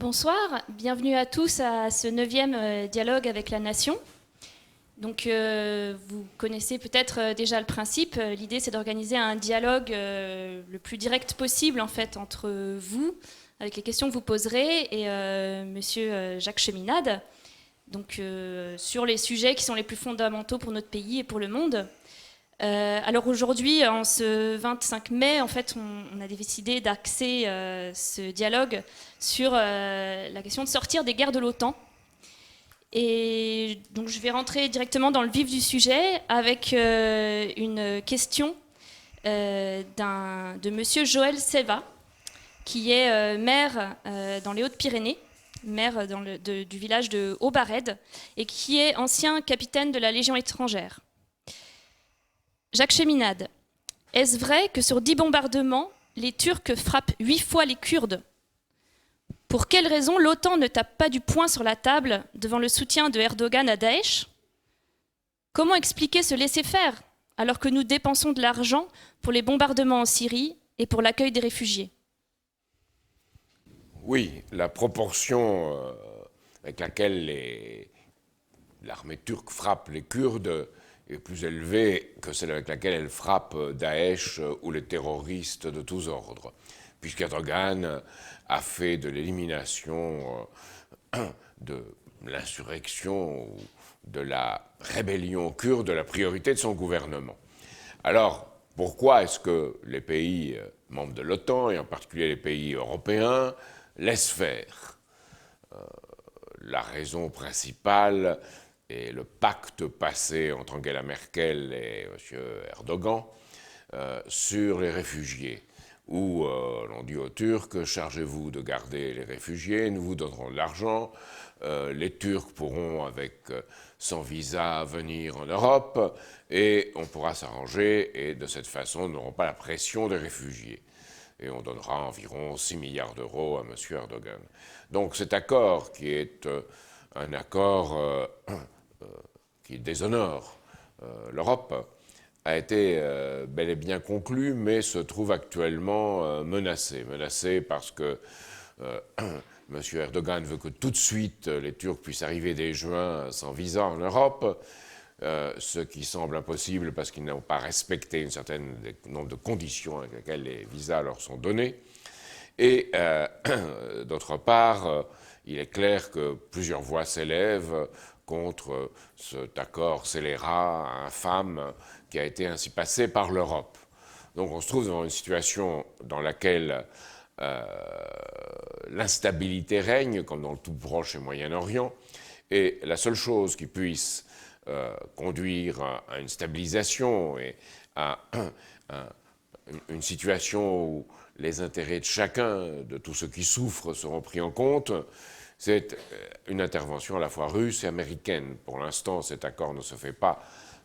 Bonsoir, bienvenue à tous à ce 9e dialogue avec la nation. Donc, vous connaissez peut-être déjà le principe. L'idée, c'est d'organiser un dialogue le plus direct possible, en fait, entre vous, avec les questions que vous poserez, et Monsieur Jacques Cheminade, donc sur les sujets qui sont les plus fondamentaux pour notre pays et pour le monde. Alors aujourd'hui, en ce 25 mai, en fait, on a décidé d'axer ce dialogue sur la question de sortir des guerres de l'OTAN. Et donc je vais rentrer directement dans le vif du sujet avec une question de Monsieur Joël Seva, qui est maire dans les Hautes-Pyrénées, maire du village de Aubarède, et qui est ancien capitaine de la Légion étrangère. Jacques Cheminade, est-ce vrai que sur 10 bombardements, les Turcs frappent 8 fois les Kurdes ? Pour quelle raison l'OTAN ne tape pas du poing sur la table devant le soutien de Erdogan à Daesh ? Comment expliquer ce laisser-faire alors que nous dépensons de l'argent pour les bombardements en Syrie et pour l'accueil des réfugiés ? Oui, la proportion avec laquelle l'armée turque frappe les Kurdes est plus élevée que celle avec laquelle elle frappe Daesh ou les terroristes de tous ordres, puisqu'Erdogan a fait de l'élimination de l'insurrection ou de la rébellion kurde la priorité de son gouvernement. Alors, pourquoi est-ce que les pays membres de l'OTAN, et en particulier les pays européens, laissent faire ? La raison principale est le pacte passé entre Angela Merkel et M. Erdogan sur les réfugiés, où l'on dit aux Turcs « chargez-vous de garder les réfugiés, nous vous donnerons de l'argent, les Turcs pourront sans visa venir en Europe et on pourra s'arranger et de cette façon nous n'aurons pas la pression des réfugiés. » Et on donnera environ 6 milliards d'euros à M. Erdogan. Donc cet accord, qui est un accord qui déshonore l'Europe, a été bel et bien conclu, mais se trouve actuellement menacé. Menacé parce que M. Erdogan veut que tout de suite les Turcs puissent arriver dès juin sans visa en Europe, ce qui semble impossible parce qu'ils n'ont pas respecté un certain nombre de conditions avec lesquelles les visas leur sont donnés. Et d'autre part, il est clair que plusieurs voix s'élèvent contre cet accord scélérat, infâme, qui a été ainsi passé par l'Europe. Donc on se trouve dans une situation dans laquelle l'instabilité règne, comme dans le tout proche et Moyen-Orient, et la seule chose qui puisse conduire à une stabilisation et à une situation où les intérêts de chacun, de tous ceux qui souffrent, seront pris en compte, c'est une intervention à la fois russe et américaine. Pour l'instant, cet accord ne se fait pas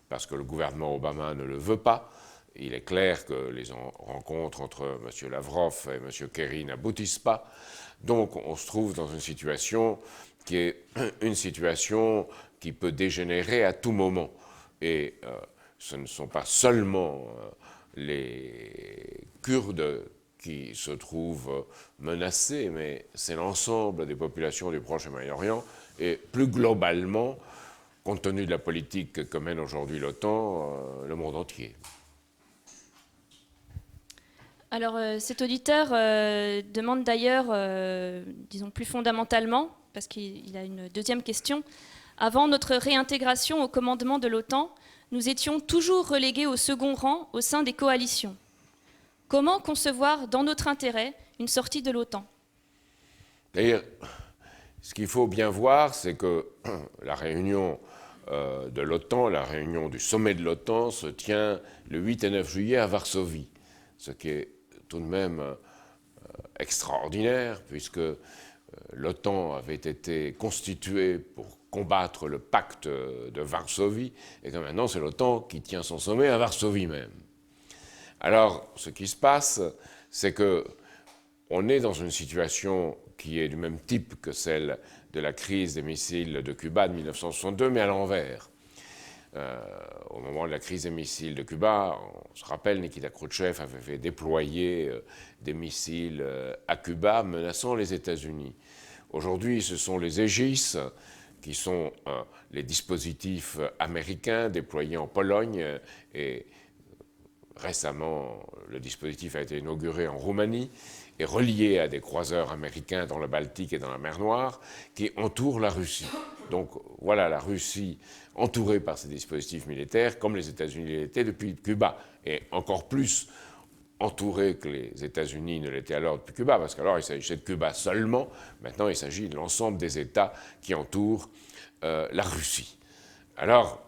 parce que le gouvernement Obama ne le veut pas. Il est clair que les rencontres entre M. Lavrov et M. Kerry n'aboutissent pas. Donc on se trouve dans une situation qui est une situation qui peut dégénérer à tout moment. Et ce ne sont pas seulement les Kurdes qui se trouvent menacés, mais c'est l'ensemble des populations du Proche et Moyen-Orient, et plus globalement, compte tenu de la politique que mène aujourd'hui l'OTAN, le monde entier. Alors cet auditeur demande d'ailleurs, disons plus fondamentalement, parce qu'il a une deuxième question, avant notre réintégration au commandement de l'OTAN, nous étions toujours relégués au second rang au sein des coalitions. Comment concevoir dans notre intérêt une sortie de l'OTAN ? D'ailleurs, ce qu'il faut bien voir, c'est que la réunion de l'OTAN, la réunion du sommet de l'OTAN, se tient le 8 et 9 juillet à Varsovie, ce qui est tout de même extraordinaire, puisque l'OTAN avait été constituée pour combattre le pacte de Varsovie, et que maintenant c'est l'OTAN qui tient son sommet à Varsovie même. Alors, ce qui se passe, c'est qu'on est dans une situation qui est du même type que celle de la crise des missiles de Cuba de 1962, mais à l'envers. Au moment de la crise des missiles de Cuba, on se rappelle, Nikita Khrouchtchev avait fait déployer des missiles à Cuba menaçant les États-Unis. Aujourd'hui, ce sont les Aegis, qui sont les dispositifs américains déployés en Pologne, et récemment, le dispositif a été inauguré en Roumanie et relié à des croiseurs américains dans le Baltique et dans la mer Noire, qui entourent la Russie. Donc voilà la Russie entourée par ces dispositifs militaires, comme les États-Unis l'étaient depuis Cuba, et encore plus entourée que les États-Unis ne l'étaient alors depuis Cuba, parce qu'alors il s'agissait de Cuba seulement, maintenant il s'agit de l'ensemble des États qui entourent la Russie. Alors,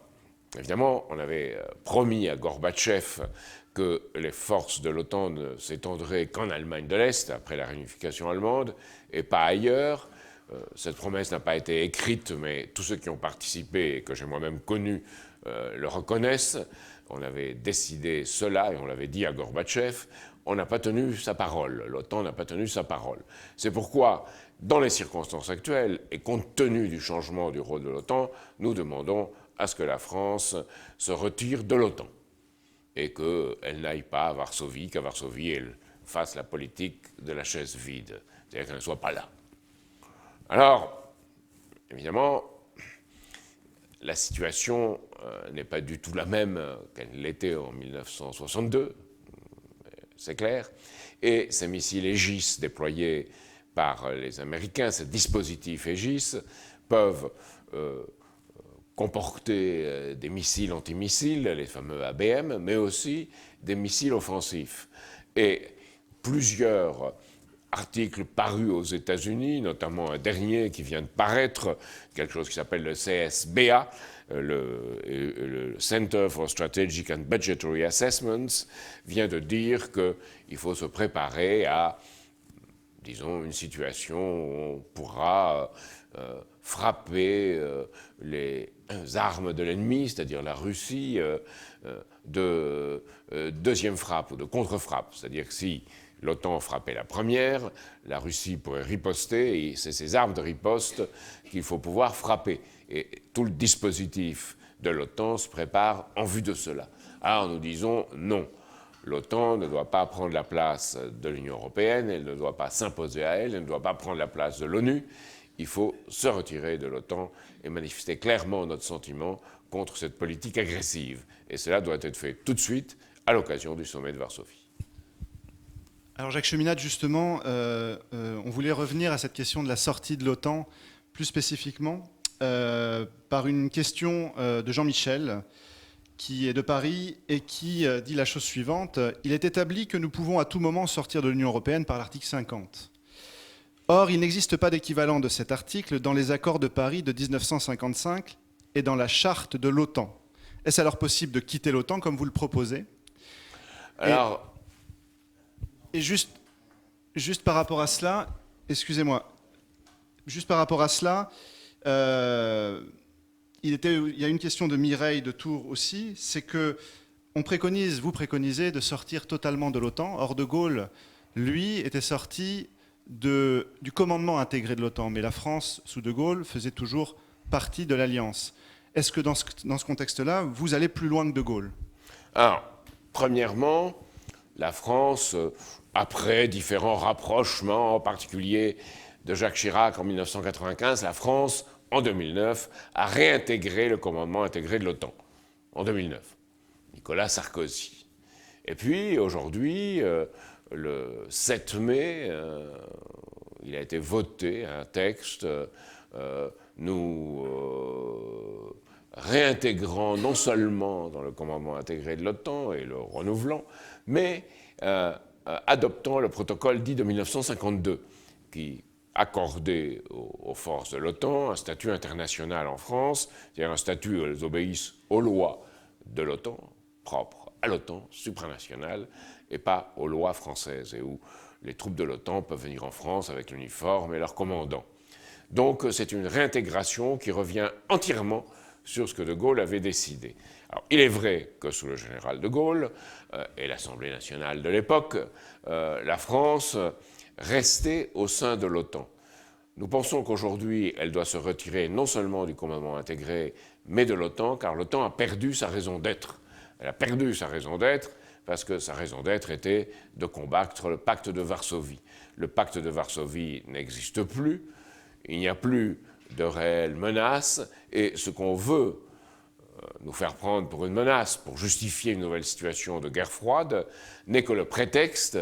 évidemment, on avait promis à Gorbatchev que les forces de l'OTAN ne s'étendraient qu'en Allemagne de l'Est, après la réunification allemande, et pas ailleurs. Cette promesse n'a pas été écrite, mais tous ceux qui ont participé, et que j'ai moi-même connu, le reconnaissent. On avait décidé cela, et on l'avait dit à Gorbatchev. On n'a pas tenu sa parole, l'OTAN n'a pas tenu sa parole. C'est pourquoi, dans les circonstances actuelles, et compte tenu du changement du rôle de l'OTAN, nous demandons à ce que la France se retire de l'OTAN et qu'elle n'aille pas à Varsovie, qu'à Varsovie, elle fasse la politique de la chaise vide, c'est-à-dire qu'elle ne soit pas là. Alors, évidemment, la situation n'est pas du tout la même qu'elle l'était en 1962, c'est clair, et ces missiles Aegis déployés par les Américains, ces dispositifs Aegis, peuvent comporter des missiles antimissiles, les fameux ABM, mais aussi des missiles offensifs. Et plusieurs articles parus aux États-Unis, notamment un dernier qui vient de paraître, quelque chose qui s'appelle le CSBA, le Center for Strategic and Budgetary Assessments, vient de dire qu'il faut se préparer à, disons, une situation où on pourra frapper les armes de l'ennemi, c'est-à-dire la Russie, de deuxième frappe ou de contre-frappe. C'est-à-dire que si l'OTAN frappait la première, la Russie pourrait riposter, et c'est ces armes de riposte qu'il faut pouvoir frapper. Et tout le dispositif de l'OTAN se prépare en vue de cela. Alors nous disons non. L'OTAN ne doit pas prendre la place de l'Union européenne, elle ne doit pas s'imposer à elle, elle ne doit pas prendre la place de l'ONU. Il faut se retirer de l'OTAN et manifester clairement notre sentiment contre cette politique agressive. Et cela doit être fait tout de suite à l'occasion du sommet de Varsovie. Alors Jacques Cheminade, justement, on voulait revenir à cette question de la sortie de l'OTAN, plus spécifiquement, par une question de Jean-Michel, qui est de Paris et qui dit la chose suivante. Il est établi que nous pouvons à tout moment sortir de l'Union européenne par l'article 50. Or, il n'existe pas d'équivalent de cet article dans les accords de Paris de 1955 et dans la charte de l'OTAN. Est-ce alors possible de quitter l'OTAN comme vous le proposez ? Alors, et juste par rapport à cela, excusez-moi, juste par rapport à cela, il y a une question de Mireille de Tours aussi, c'est que vous préconisez de sortir totalement de l'OTAN. Or, De Gaulle, lui, était sorti du commandement intégré de l'OTAN, mais la France, sous De Gaulle, faisait toujours partie de l'Alliance. Est-ce que dans ce contexte-là, vous allez plus loin que De Gaulle ? Alors, premièrement, la France, après différents rapprochements, en particulier de Jacques Chirac en 1995, la France, en 2009, a réintégré le commandement intégré de l'OTAN, en 2009. Nicolas Sarkozy. Et puis, aujourd'hui, le 7 mai, il a été voté un texte nous réintégrant non seulement dans le commandement intégré de l'OTAN et le renouvelant, mais adoptant le protocole dit de 1952, qui accordait aux forces de l'OTAN un statut international en France, c'est-à-dire un statut où elles obéissent aux lois de l'OTAN, propres à l'OTAN, supranationales, et pas aux lois françaises, et où les troupes de l'OTAN peuvent venir en France avec l'uniforme et leur commandant. Donc c'est une réintégration qui revient entièrement sur ce que De Gaulle avait décidé. Alors, il est vrai que sous le général De Gaulle et l'Assemblée nationale de l'époque, la France restait au sein de l'OTAN. Nous pensons qu'aujourd'hui, elle doit se retirer non seulement du commandement intégré, mais de l'OTAN, car l'OTAN a perdu sa raison d'être. Elle a perdu sa raison d'être parce que sa raison d'être était de combattre le pacte de Varsovie. Le pacte de Varsovie n'existe plus, il n'y a plus de réelle menace, et ce qu'on veut nous faire prendre pour une menace, pour justifier une nouvelle situation de guerre froide, n'est que le prétexte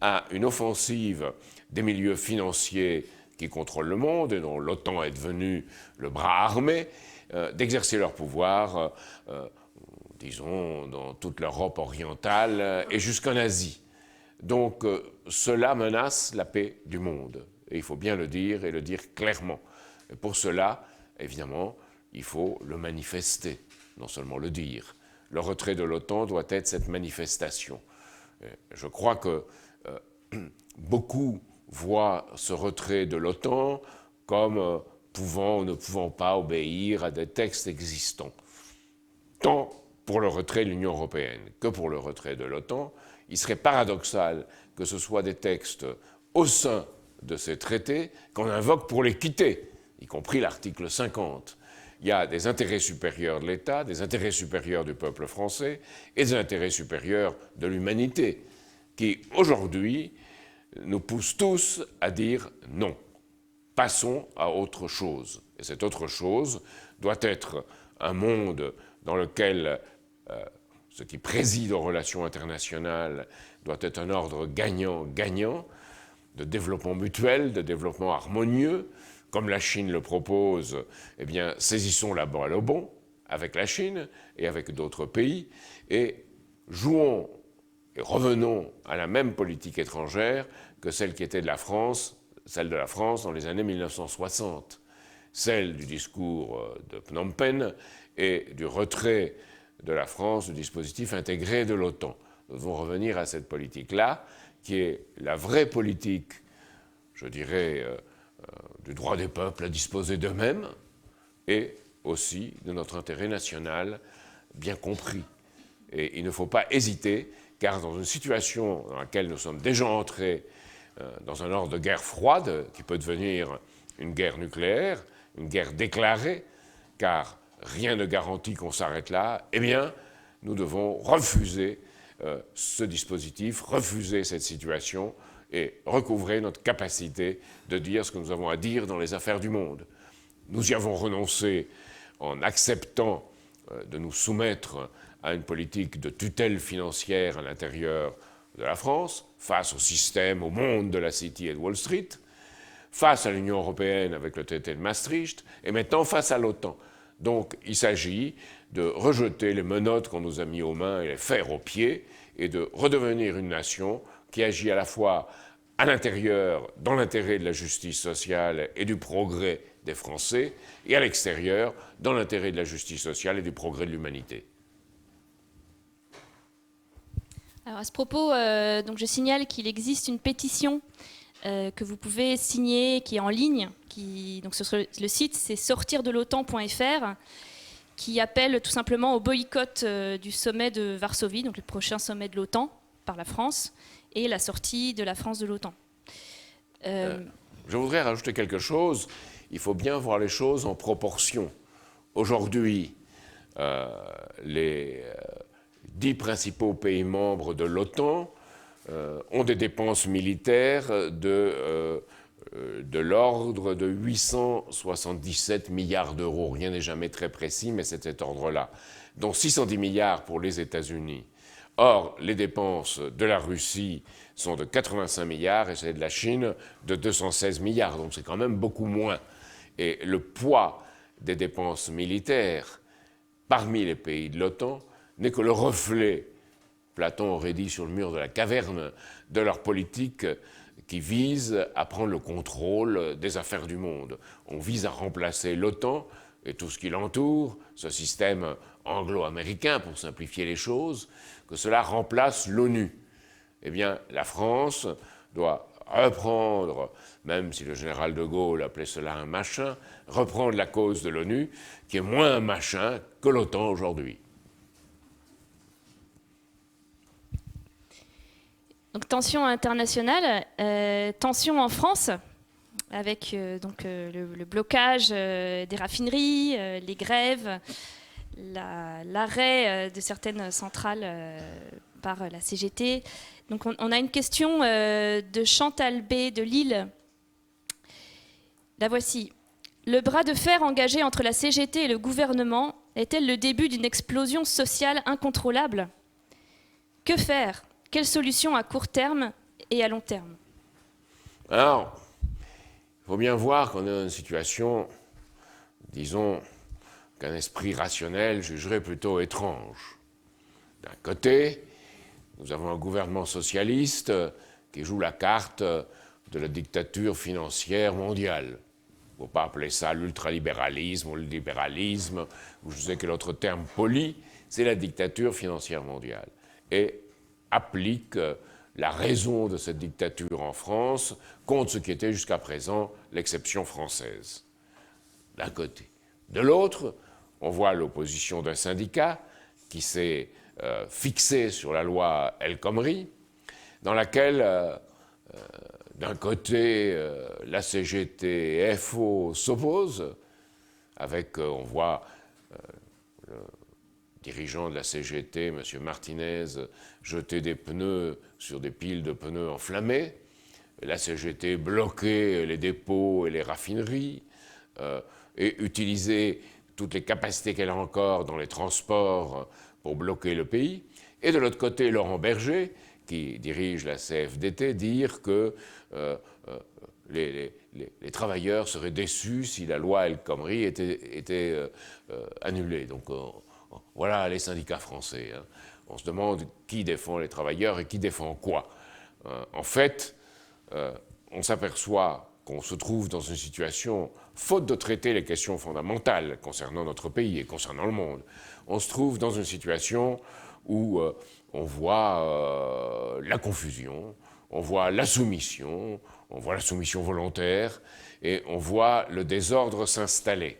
à une offensive des milieux financiers qui contrôlent le monde et dont l'OTAN est devenu le bras armé, d'exercer leur pouvoir, disons, dans toute l'Europe orientale et jusqu'en Asie. Donc cela menace la paix du monde. Et il faut bien le dire et le dire clairement. Et pour cela, évidemment, il faut le manifester, non seulement le dire. Le retrait de l'OTAN doit être cette manifestation. Je crois que beaucoup voient ce retrait de l'OTAN comme pouvant ou ne pouvant pas obéir à des textes existants. Tant pour le retrait de l'Union européenne que pour le retrait de l'OTAN, il serait paradoxal que ce soit des textes au sein de ces traités qu'on invoque pour les quitter, y compris l'article 50. Il y a des intérêts supérieurs de l'État, des intérêts supérieurs du peuple français et des intérêts supérieurs de l'humanité qui, aujourd'hui, nous poussent tous à dire non. Passons à autre chose. Et cette autre chose doit être un monde dans lequel ce qui préside aux relations internationales doit être un ordre gagnant-gagnant, de développement mutuel, de développement harmonieux. Comme la Chine le propose, eh bien, saisissons la balle au bon avec la Chine et avec d'autres pays et jouons et revenons à la même politique étrangère que celle qui était de la France, celle de la France dans les années 1960, celle du discours de Phnom Penh et du retrait de la France du dispositif intégré de l'OTAN. Nous devons revenir à cette politique-là, qui est la vraie politique, je dirais, du droit des peuples à disposer d'eux-mêmes et aussi de notre intérêt national bien compris. Et il ne faut pas hésiter, car dans une situation dans laquelle nous sommes déjà entrés dans un ordre de guerre froide, qui peut devenir une guerre nucléaire, une guerre déclarée, car rien ne garantit qu'on s'arrête là, eh bien, nous devons refuser ce dispositif, refuser cette situation et recouvrer notre capacité de dire ce que nous avons à dire dans les affaires du monde. Nous y avons renoncé en acceptant de nous soumettre à une politique de tutelle financière à l'intérieur de la France, face au système, au monde de la City et de Wall Street, face à l'Union européenne avec le traité de Maastricht, et maintenant face à l'OTAN. Donc il s'agit de rejeter les menottes qu'on nous a mis aux mains et les fers aux pieds, et de redevenir une nation qui agit à la fois à l'intérieur, dans l'intérêt de la justice sociale et du progrès des Français, et à l'extérieur, dans l'intérêt de la justice sociale et du progrès de l'humanité. Alors à ce propos, donc je signale qu'il existe une pétition que vous pouvez signer, qui est en ligne, donc sur le site, c'est sortirdelotan.fr, qui appelle tout simplement au boycott du sommet de Varsovie, donc le prochain sommet de l'OTAN par la France, et la sortie de la France de l'OTAN. Je voudrais rajouter quelque chose. Il faut bien voir les choses en proportion. Aujourd'hui, les 10 principaux pays membres de l'OTAN ont des dépenses militaires de l'ordre de 877 milliards d'euros. Rien n'est jamais très précis, mais c'est cet ordre-là. Dont 610 milliards pour les États-Unis. Or, les dépenses de la Russie sont de 85 milliards et celles de la Chine de 216 milliards. Donc c'est quand même beaucoup moins. Et le poids des dépenses militaires parmi les pays de l'OTAN n'est que le reflet, Platon aurait dit sur le mur de la caverne, de leur politique qui vise à prendre le contrôle des affaires du monde. On vise à remplacer l'OTAN et tout ce qui l'entoure, ce système anglo-américain, pour simplifier les choses, que cela remplace l'ONU. Eh bien, la France doit reprendre, même si le général de Gaulle appelait cela un machin, reprendre la cause de l'ONU, qui est moins un machin que l'OTAN aujourd'hui. Donc tension internationale, tension en France, avec le blocage des raffineries, les grèves, l'arrêt de certaines centrales par la CGT. Donc on a une question de Chantal B de Lille La voici. Le bras de fer engagé entre la CGT et le gouvernement est-elle le début d'une explosion sociale incontrôlable? Que faire? Quelles solutions à court terme et à long terme? Alors, il faut bien voir qu'on est dans une situation, disons, qu'un esprit rationnel jugerait plutôt étrange. D'un côté, nous avons un gouvernement socialiste qui joue la carte de la dictature financière mondiale. Il ne faut pas appeler ça l'ultralibéralisme ou le libéralisme, ou je sais quel autre terme poli, c'est la dictature financière mondiale. Et applique la raison de cette dictature en France contre ce qui était jusqu'à présent l'exception française, d'un côté. De l'autre, on voit l'opposition d'un syndicat qui s'est fixé sur la loi El Khomri, dans laquelle d'un côté, la CGT FO s'oppose, avec, on voit, le dirigeant de la CGT, M. Martinez, jeter des pneus sur des piles de pneus enflammés, la CGT bloquer les dépôts et les raffineries, et utiliser toutes les capacités qu'elle a encore dans les transports pour bloquer le pays. Et de l'autre côté, Laurent Berger, qui dirige la CFDT, dire que les travailleurs seraient déçus si la loi El Khomri était annulée. Donc voilà les syndicats français. Hein. On se demande qui défend les travailleurs et qui défend quoi. En fait, on s'aperçoit qu'on se trouve dans une situation, faute de traiter les questions fondamentales concernant notre pays et concernant le monde, on se trouve dans une situation où on voit la confusion, on voit la soumission volontaire, et on voit le désordre s'installer.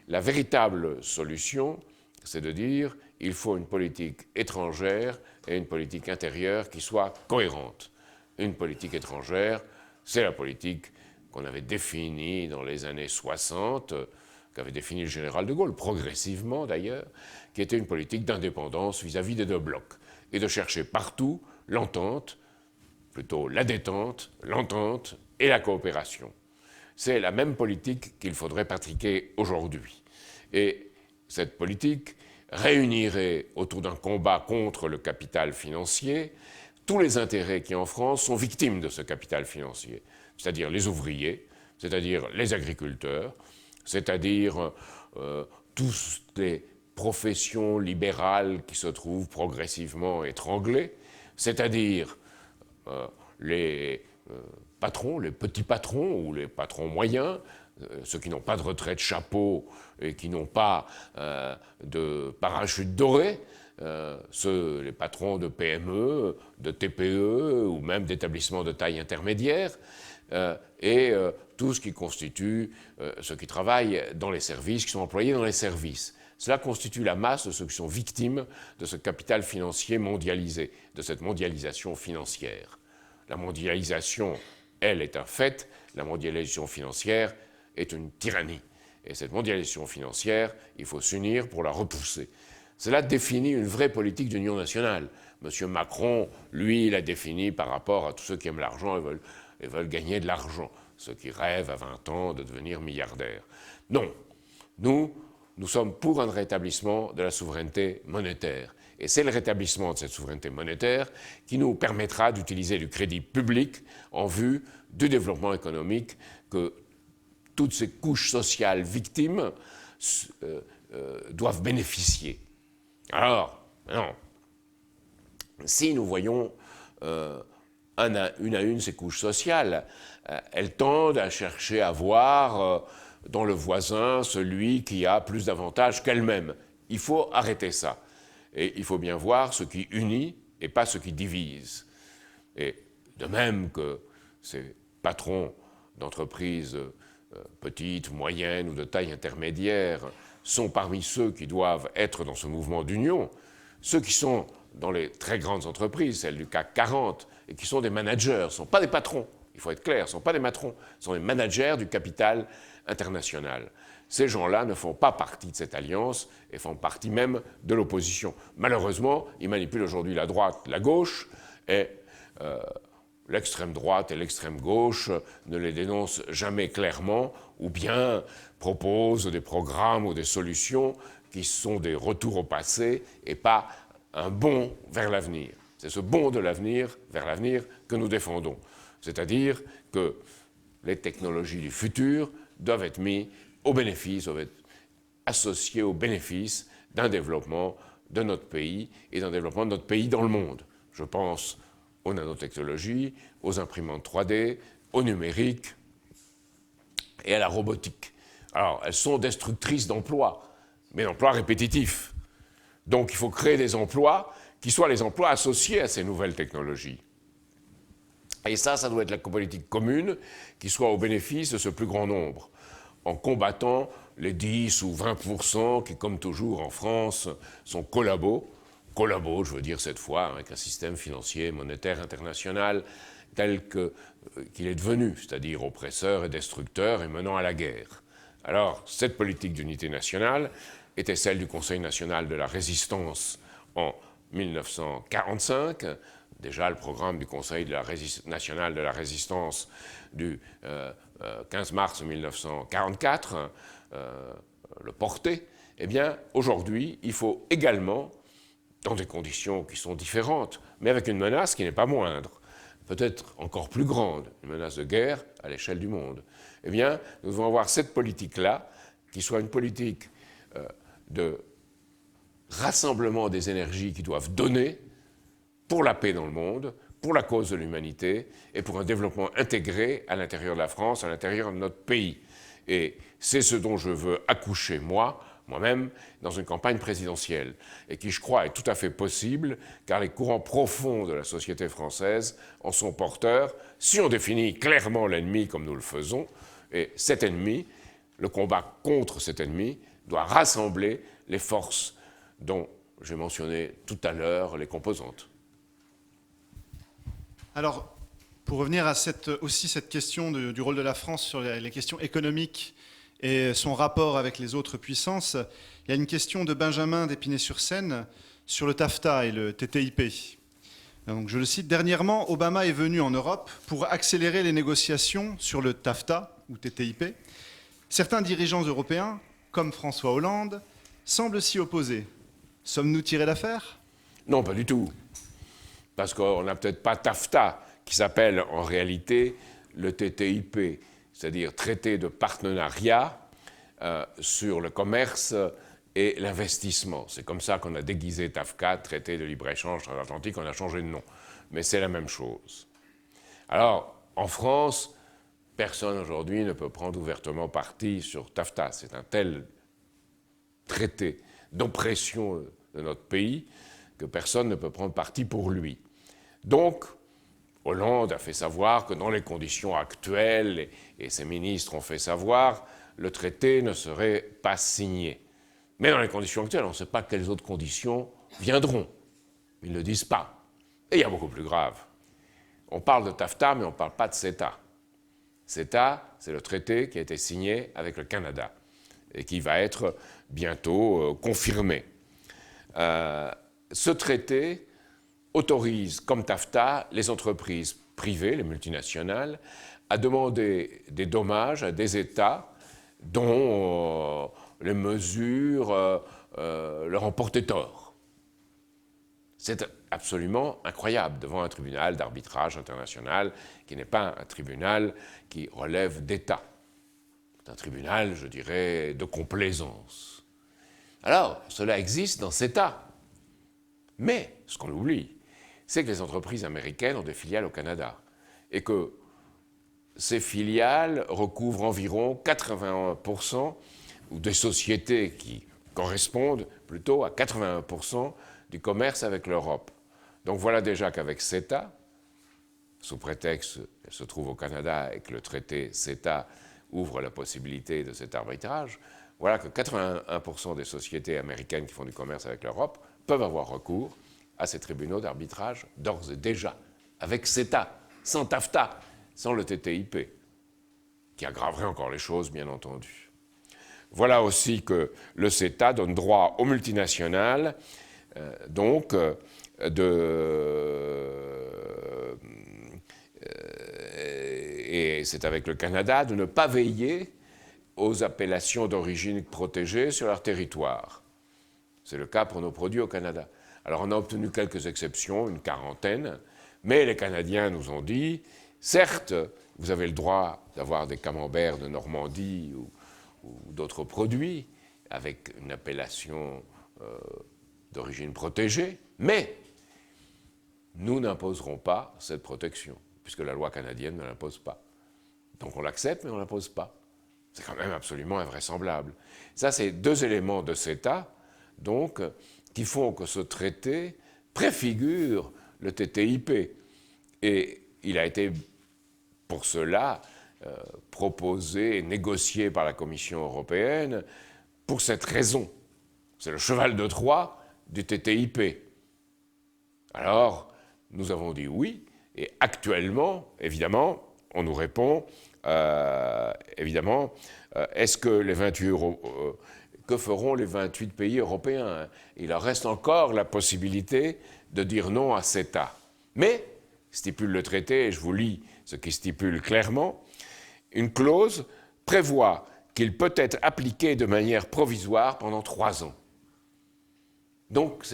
La véritable solution, c'est de dire il faut une politique étrangère et une politique intérieure qui soient cohérentes. Une politique étrangère, c'est la politique qu'on avait définie dans les années 60, qu'avait défini le général de Gaulle, progressivement d'ailleurs, qui était une politique d'indépendance vis-à-vis des deux blocs, et de chercher partout l'entente, plutôt la détente, l'entente et la coopération. C'est la même politique qu'il faudrait pratiquer aujourd'hui. Et cette politique réunirait autour d'un combat contre le capital financier tous les intérêts qui en France sont victimes de ce capital financier, c'est-à-dire les ouvriers, c'est-à-dire les agriculteurs, c'est-à-dire toutes les professions libérales qui se trouvent progressivement étranglées, c'est-à-dire les patrons, les petits patrons ou les patrons moyens, ceux qui n'ont pas de retraite chapeau et qui n'ont pas de parachute doré, les patrons de PME, de TPE ou même d'établissements de taille intermédiaire, et tout ce qui constitue ceux qui travaillent dans les services, qui sont employés dans les services. Cela constitue la masse de ceux qui sont victimes de ce capital financier mondialisé, de cette mondialisation financière. La mondialisation, elle, est un fait, la mondialisation financière est une tyrannie. Et cette mondialisation financière, il faut s'unir pour la repousser. Cela définit une vraie politique d'union nationale. M. Macron, lui, l'a défini par rapport à tous ceux qui aiment l'argent et veulent gagner de l'argent, ceux qui rêvent à 20 ans de devenir milliardaires. Non, nous sommes pour un rétablissement de la souveraineté monétaire. Et c'est le rétablissement de cette souveraineté monétaire qui nous permettra d'utiliser du crédit public en vue du développement économique que toutes ces couches sociales victimes doivent bénéficier. Alors, non, si nous voyons une à une ces couches sociales, elles tendent à chercher à voir dans le voisin celui qui a plus d'avantages qu'elle-même. Il faut arrêter ça. Et il faut bien voir ce qui unit et pas ce qui divise. Et de même que ces patrons d'entreprises petites, moyennes ou de taille intermédiaire sont parmi ceux qui doivent être dans ce mouvement d'union, ceux qui sont dans les très grandes entreprises, celles du CAC 40, et qui sont des managers, ne sont pas des patrons, il faut être clair, ne sont pas des patrons, sont des managers du capital international. Ces gens-là ne font pas partie de cette alliance et font partie même de l'opposition. Malheureusement, ils manipulent aujourd'hui la droite, la gauche, et l'extrême droite et l'extrême gauche ne les dénoncent jamais clairement. ou bien propose des programmes ou des solutions qui sont des retours au passé et pas un bond vers l'avenir. C'est ce bond de l'avenir vers l'avenir que nous défendons. C'est-à-dire que les technologies du futur doivent être mises au bénéfice, doivent être associées au bénéfice d'un développement de notre pays et d'un développement de notre pays dans le monde. Je pense aux nanotechnologies, aux imprimantes 3D, au numérique et à la robotique. Alors, elles sont destructrices d'emplois, mais d'emplois répétitifs. Donc, il faut créer des emplois qui soient les emplois associés à ces nouvelles technologies. Et ça doit être la politique commune qui soit au bénéfice de ce plus grand nombre, en combattant les 10 ou 20% qui, comme toujours en France, sont collabos, je veux dire cette fois, avec un système financier monétaire international tel qu'il est devenu, c'est-à-dire oppresseur et destructeur et menant à la guerre. Alors, cette politique d'unité nationale était celle du Conseil national de la résistance en 1945, déjà le programme du Conseil national de la résistance du 15 mars 1944 le portait. Eh bien, aujourd'hui, il faut également, dans des conditions qui sont différentes, mais avec une menace qui n'est pas moindre, peut-être encore plus grande, une menace de guerre à l'échelle du monde, eh bien, nous devons avoir cette politique-là, qui soit une politique de rassemblement des énergies qui doivent donner pour la paix dans le monde, pour la cause de l'humanité et pour un développement intégré à l'intérieur de la France, à l'intérieur de notre pays. Et c'est ce dont je veux accoucher moi-même, dans une campagne présidentielle, et qui, je crois, est tout à fait possible, car les courants profonds de la société française en sont porteurs, si on définit clairement l'ennemi comme nous le faisons, et cet ennemi, le combat contre cet ennemi, doit rassembler les forces dont j'ai mentionné tout à l'heure les composantes. Alors, pour revenir à cette question du rôle de la France sur les questions économiques et son rapport avec les autres puissances, il y a une question de Benjamin d'Épinay-sur-Seine sur le TAFTA et le TTIP. Donc, je le cite, « Dernièrement, Obama est venu en Europe pour accélérer les négociations sur le TAFTA ou TTIP. Certains dirigeants européens, comme François Hollande, semblent s'y opposer. Sommes-nous tirés d'affaire ? » Non, pas du tout. Parce qu'on n'a peut-être pas TAFTA, qui s'appelle en réalité le TTIP, c'est-à-dire traité de partenariat sur le commerce et l'investissement. C'est comme ça qu'on a déguisé TAFCA, traité de libre-échange transatlantique, on a changé de nom. Mais c'est la même chose. Alors, en France, personne aujourd'hui ne peut prendre ouvertement parti sur TAFTA. C'est un tel traité d'oppression de notre pays que personne ne peut prendre parti pour lui. Donc, Hollande a fait savoir que dans les conditions actuelles, et ses ministres ont fait savoir, le traité ne serait pas signé. Mais dans les conditions actuelles, on ne sait pas quelles autres conditions viendront. Ils ne le disent pas. Et il y a beaucoup plus grave. On parle de TAFTA, mais on ne parle pas de CETA. CETA, c'est le traité qui a été signé avec le Canada et qui va être bientôt confirmé. Ce traité autorise, comme TAFTA, les entreprises privées, les multinationales, à demander des dommages à des États dont les mesures leur ont porté tort. C'est absolument incroyable devant un tribunal d'arbitrage international qui n'est pas un tribunal qui relève d'État. C'est un tribunal, je dirais, de complaisance. Alors, cela existe dans CETA. Mais, ce qu'on oublie, c'est que les entreprises américaines ont des filiales au Canada et que ces filiales recouvrent environ 81% ou des sociétés qui correspondent plutôt à 81% du commerce avec l'Europe. Donc voilà déjà qu'avec CETA, sous prétexte qu'elle se trouve au Canada et que le traité CETA ouvre la possibilité de cet arbitrage, voilà que 81% des sociétés américaines qui font du commerce avec l'Europe peuvent avoir recours à ces tribunaux d'arbitrage d'ores et déjà, avec CETA, sans TAFTA, sans le TTIP, qui aggraverait encore les choses, bien entendu. Voilà aussi que le CETA donne droit aux multinationales, et c'est avec le Canada, de ne pas veiller aux appellations d'origine protégée sur leur territoire. C'est le cas pour nos produits au Canada. Alors on a obtenu quelques exceptions, une quarantaine, mais les Canadiens nous ont dit, certes, vous avez le droit d'avoir des camemberts de Normandie ou d'autres produits avec une appellation d'origine protégée, mais nous n'imposerons pas cette protection, puisque la loi canadienne ne l'impose pas. Donc on l'accepte, mais on ne l'impose pas. C'est quand même absolument invraisemblable. Ça, c'est deux éléments de CETA, donc, qui font que ce traité préfigure le TTIP. Et il a été, pour cela, proposé et négocié par la Commission européenne pour cette raison. C'est le cheval de Troie du TTIP. Alors, nous avons dit oui, et actuellement, évidemment, on nous répond, est-ce que les 28 que feront les 28 pays européens? Il leur reste encore la possibilité de dire non à CETA. Mais, stipule le traité, et je vous lis ce qui stipule clairement, une clause prévoit qu'il peut être appliqué de manière provisoire pendant 3 ans. Donc,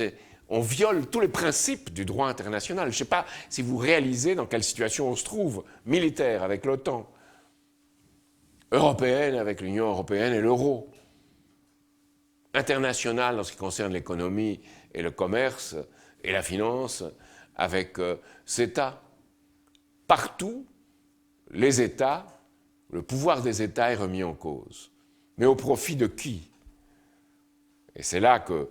on viole tous les principes du droit international. Je ne sais pas si vous réalisez dans quelle situation on se trouve, militaire avec l'OTAN, européenne avec l'Union européenne et l'euro, internationale en ce qui concerne l'économie et le commerce et la finance avec CETA. Partout, les États, le pouvoir des États est remis en cause. Mais au profit de qui? Et c'est là que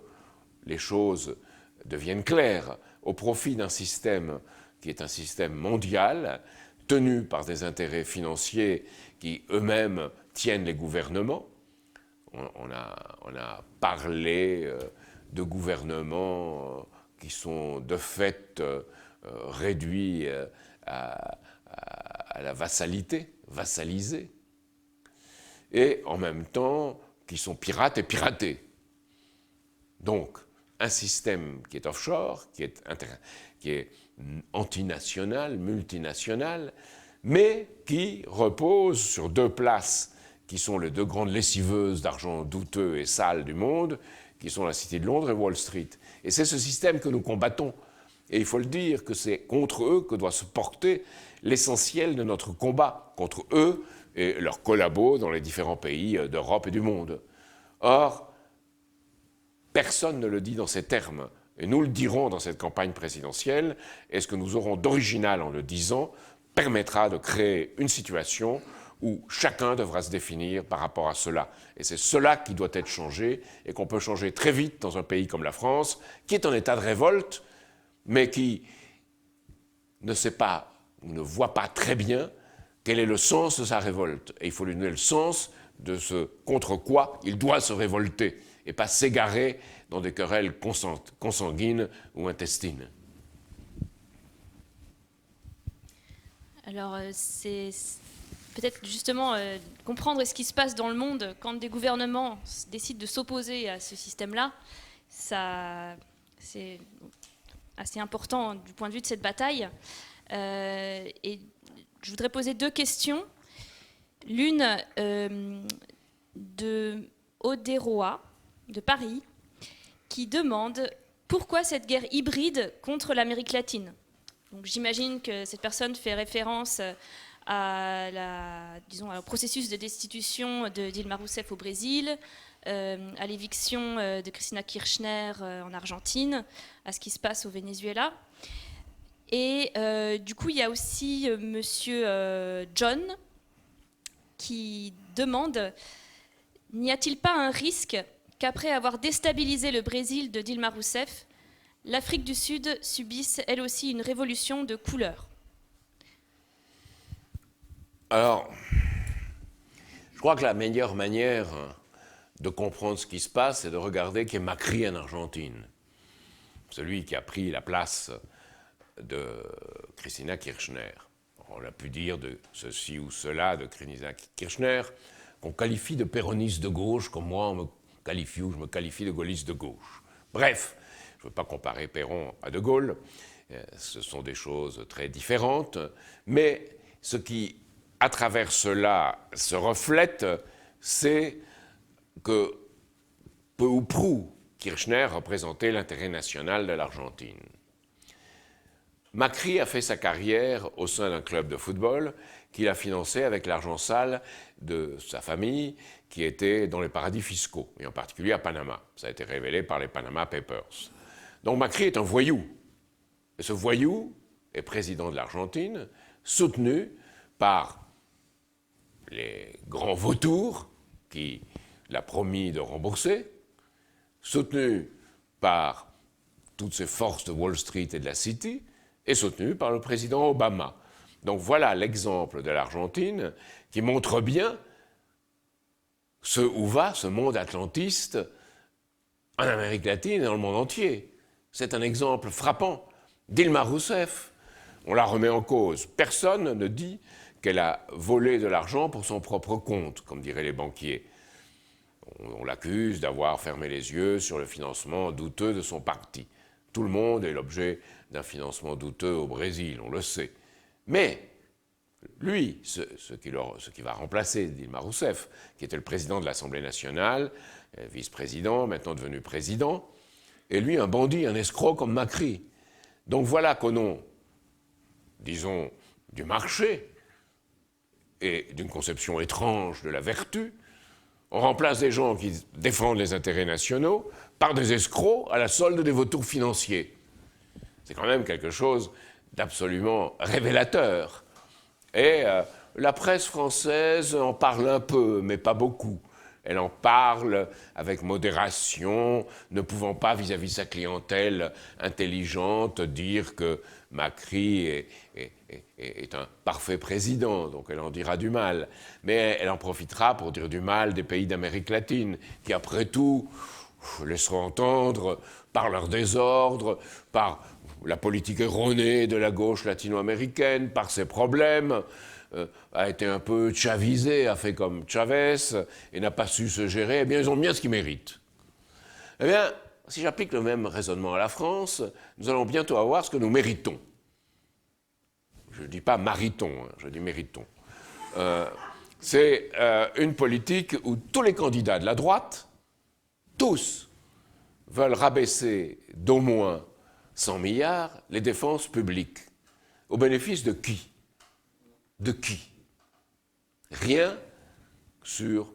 les choses deviennent claires, au profit d'un système qui est un système mondial, tenu par des intérêts financiers qui eux-mêmes tiennent les gouvernements. On a parlé de gouvernements qui sont de fait réduits à la vassalité, vassalisés, et en même temps qui sont pirates et piratés. Donc, un système qui est offshore, qui est antinational, multinational, mais qui repose sur 2 places qui sont les 2 grandes lessiveuses d'argent douteux et sale du monde, qui sont la Cité de Londres et Wall Street. Et c'est ce système que nous combattons. Et il faut le dire que c'est contre eux que doit se porter l'essentiel de notre combat, contre eux et leurs collabos dans les différents pays d'Europe et du monde. Or, personne ne le dit dans ces termes, et nous le dirons dans cette campagne présidentielle, et ce que nous aurons d'original en le disant permettra de créer une situation où chacun devra se définir par rapport à cela. Et c'est cela qui doit être changé, et qu'on peut changer très vite dans un pays comme la France, qui est en état de révolte, mais qui ne sait pas, ou ne voit pas très bien quel est le sens de sa révolte. Et il faut lui donner le sens de ce contre quoi il doit se révolter, et pas s'égarer dans des querelles consanguines ou intestines. Alors, c'est peut-être justement comprendre ce qui se passe dans le monde quand des gouvernements décident de s'opposer à ce système-là. C'est assez important du point de vue de cette bataille. Et je voudrais poser 2 questions. L'une de Odéroa, de Paris, qui demande pourquoi cette guerre hybride contre l'Amérique latine. Donc, j'imagine que cette personne fait référence au processus de destitution de Dilma Rousseff au Brésil, à l'éviction de Cristina Kirchner en Argentine, à ce qui se passe au Venezuela. Et du coup, il y a aussi monsieur John qui demande: n'y a-t-il pas un risque qu'après avoir déstabilisé le Brésil de Dilma Rousseff, l'Afrique du Sud subisse elle aussi une révolution de couleur? Alors, je crois que la meilleure manière de comprendre ce qui se passe, c'est de regarder qui est Macri en Argentine. Celui qui a pris la place de Cristina Kirchner. On a pu dire de ceci ou cela de Cristina Kirchner, qu'on qualifie de péroniste de gauche, comme moi on me qualifie ou je me qualifie de gaulliste de gauche. Bref, je ne veux pas comparer Péron à De Gaulle, ce sont des choses très différentes, mais ce qui, à travers cela, se reflète, c'est que, peu ou prou, Kirchner représentait l'intérêt national de l'Argentine. Macri a fait sa carrière au sein d'un club de football qu'il a financé avec l'argent sale de sa famille qui était dans les paradis fiscaux, et en particulier à Panama. Ça a été révélé par les Panama Papers. Donc Macri est un voyou. Et ce voyou est président de l'Argentine, soutenu par les grands vautours qui l'a promis de rembourser, soutenu par toutes ces forces de Wall Street et de la City, et soutenu par le président Obama. Donc voilà l'exemple de l'Argentine qui montre bien où va ce monde atlantiste en Amérique latine et dans le monde entier. C'est un exemple frappant. Dilma Rousseff, on la remet en cause. Personne ne dit qu'elle a volé de l'argent pour son propre compte, comme diraient les banquiers. On l'accuse d'avoir fermé les yeux sur le financement douteux de son parti. Tout le monde est l'objet d'un financement douteux au Brésil, on le sait. Mais lui, ce qui va remplacer Dilma Rousseff, qui était le président de l'Assemblée nationale, vice-président, maintenant devenu président, est lui un bandit, un escroc comme Macri. Donc voilà qu'au nom, disons, du marché et d'une conception étrange de la vertu, on remplace des gens qui défendent les intérêts nationaux par des escrocs à la solde des vautours financiers. C'est quand même quelque chose d'absolument révélateur. Et la presse française en parle un peu, mais pas beaucoup. Elle en parle avec modération, ne pouvant pas, vis-à-vis de sa clientèle intelligente, dire que Macri est un parfait président, donc elle en dira du mal. Mais elle en profitera pour dire du mal des pays d'Amérique latine, qui après tout laisseront entendre, par leur désordre, par la politique erronée de la gauche latino-américaine, par ses problèmes, a été un peu chavisé, a fait comme Chavez, et n'a pas su se gérer, eh bien, ils ont bien ce qu'ils méritent. Eh bien, si j'applique le même raisonnement à la France, nous allons bientôt avoir ce que nous méritons. Je ne dis pas maritons, je dis méritons. C'est une politique où tous les candidats de la droite, tous, veulent rabaisser d'au moins 100 milliards les dépenses publiques. Au bénéfice de qui ? De qui ? Rien sur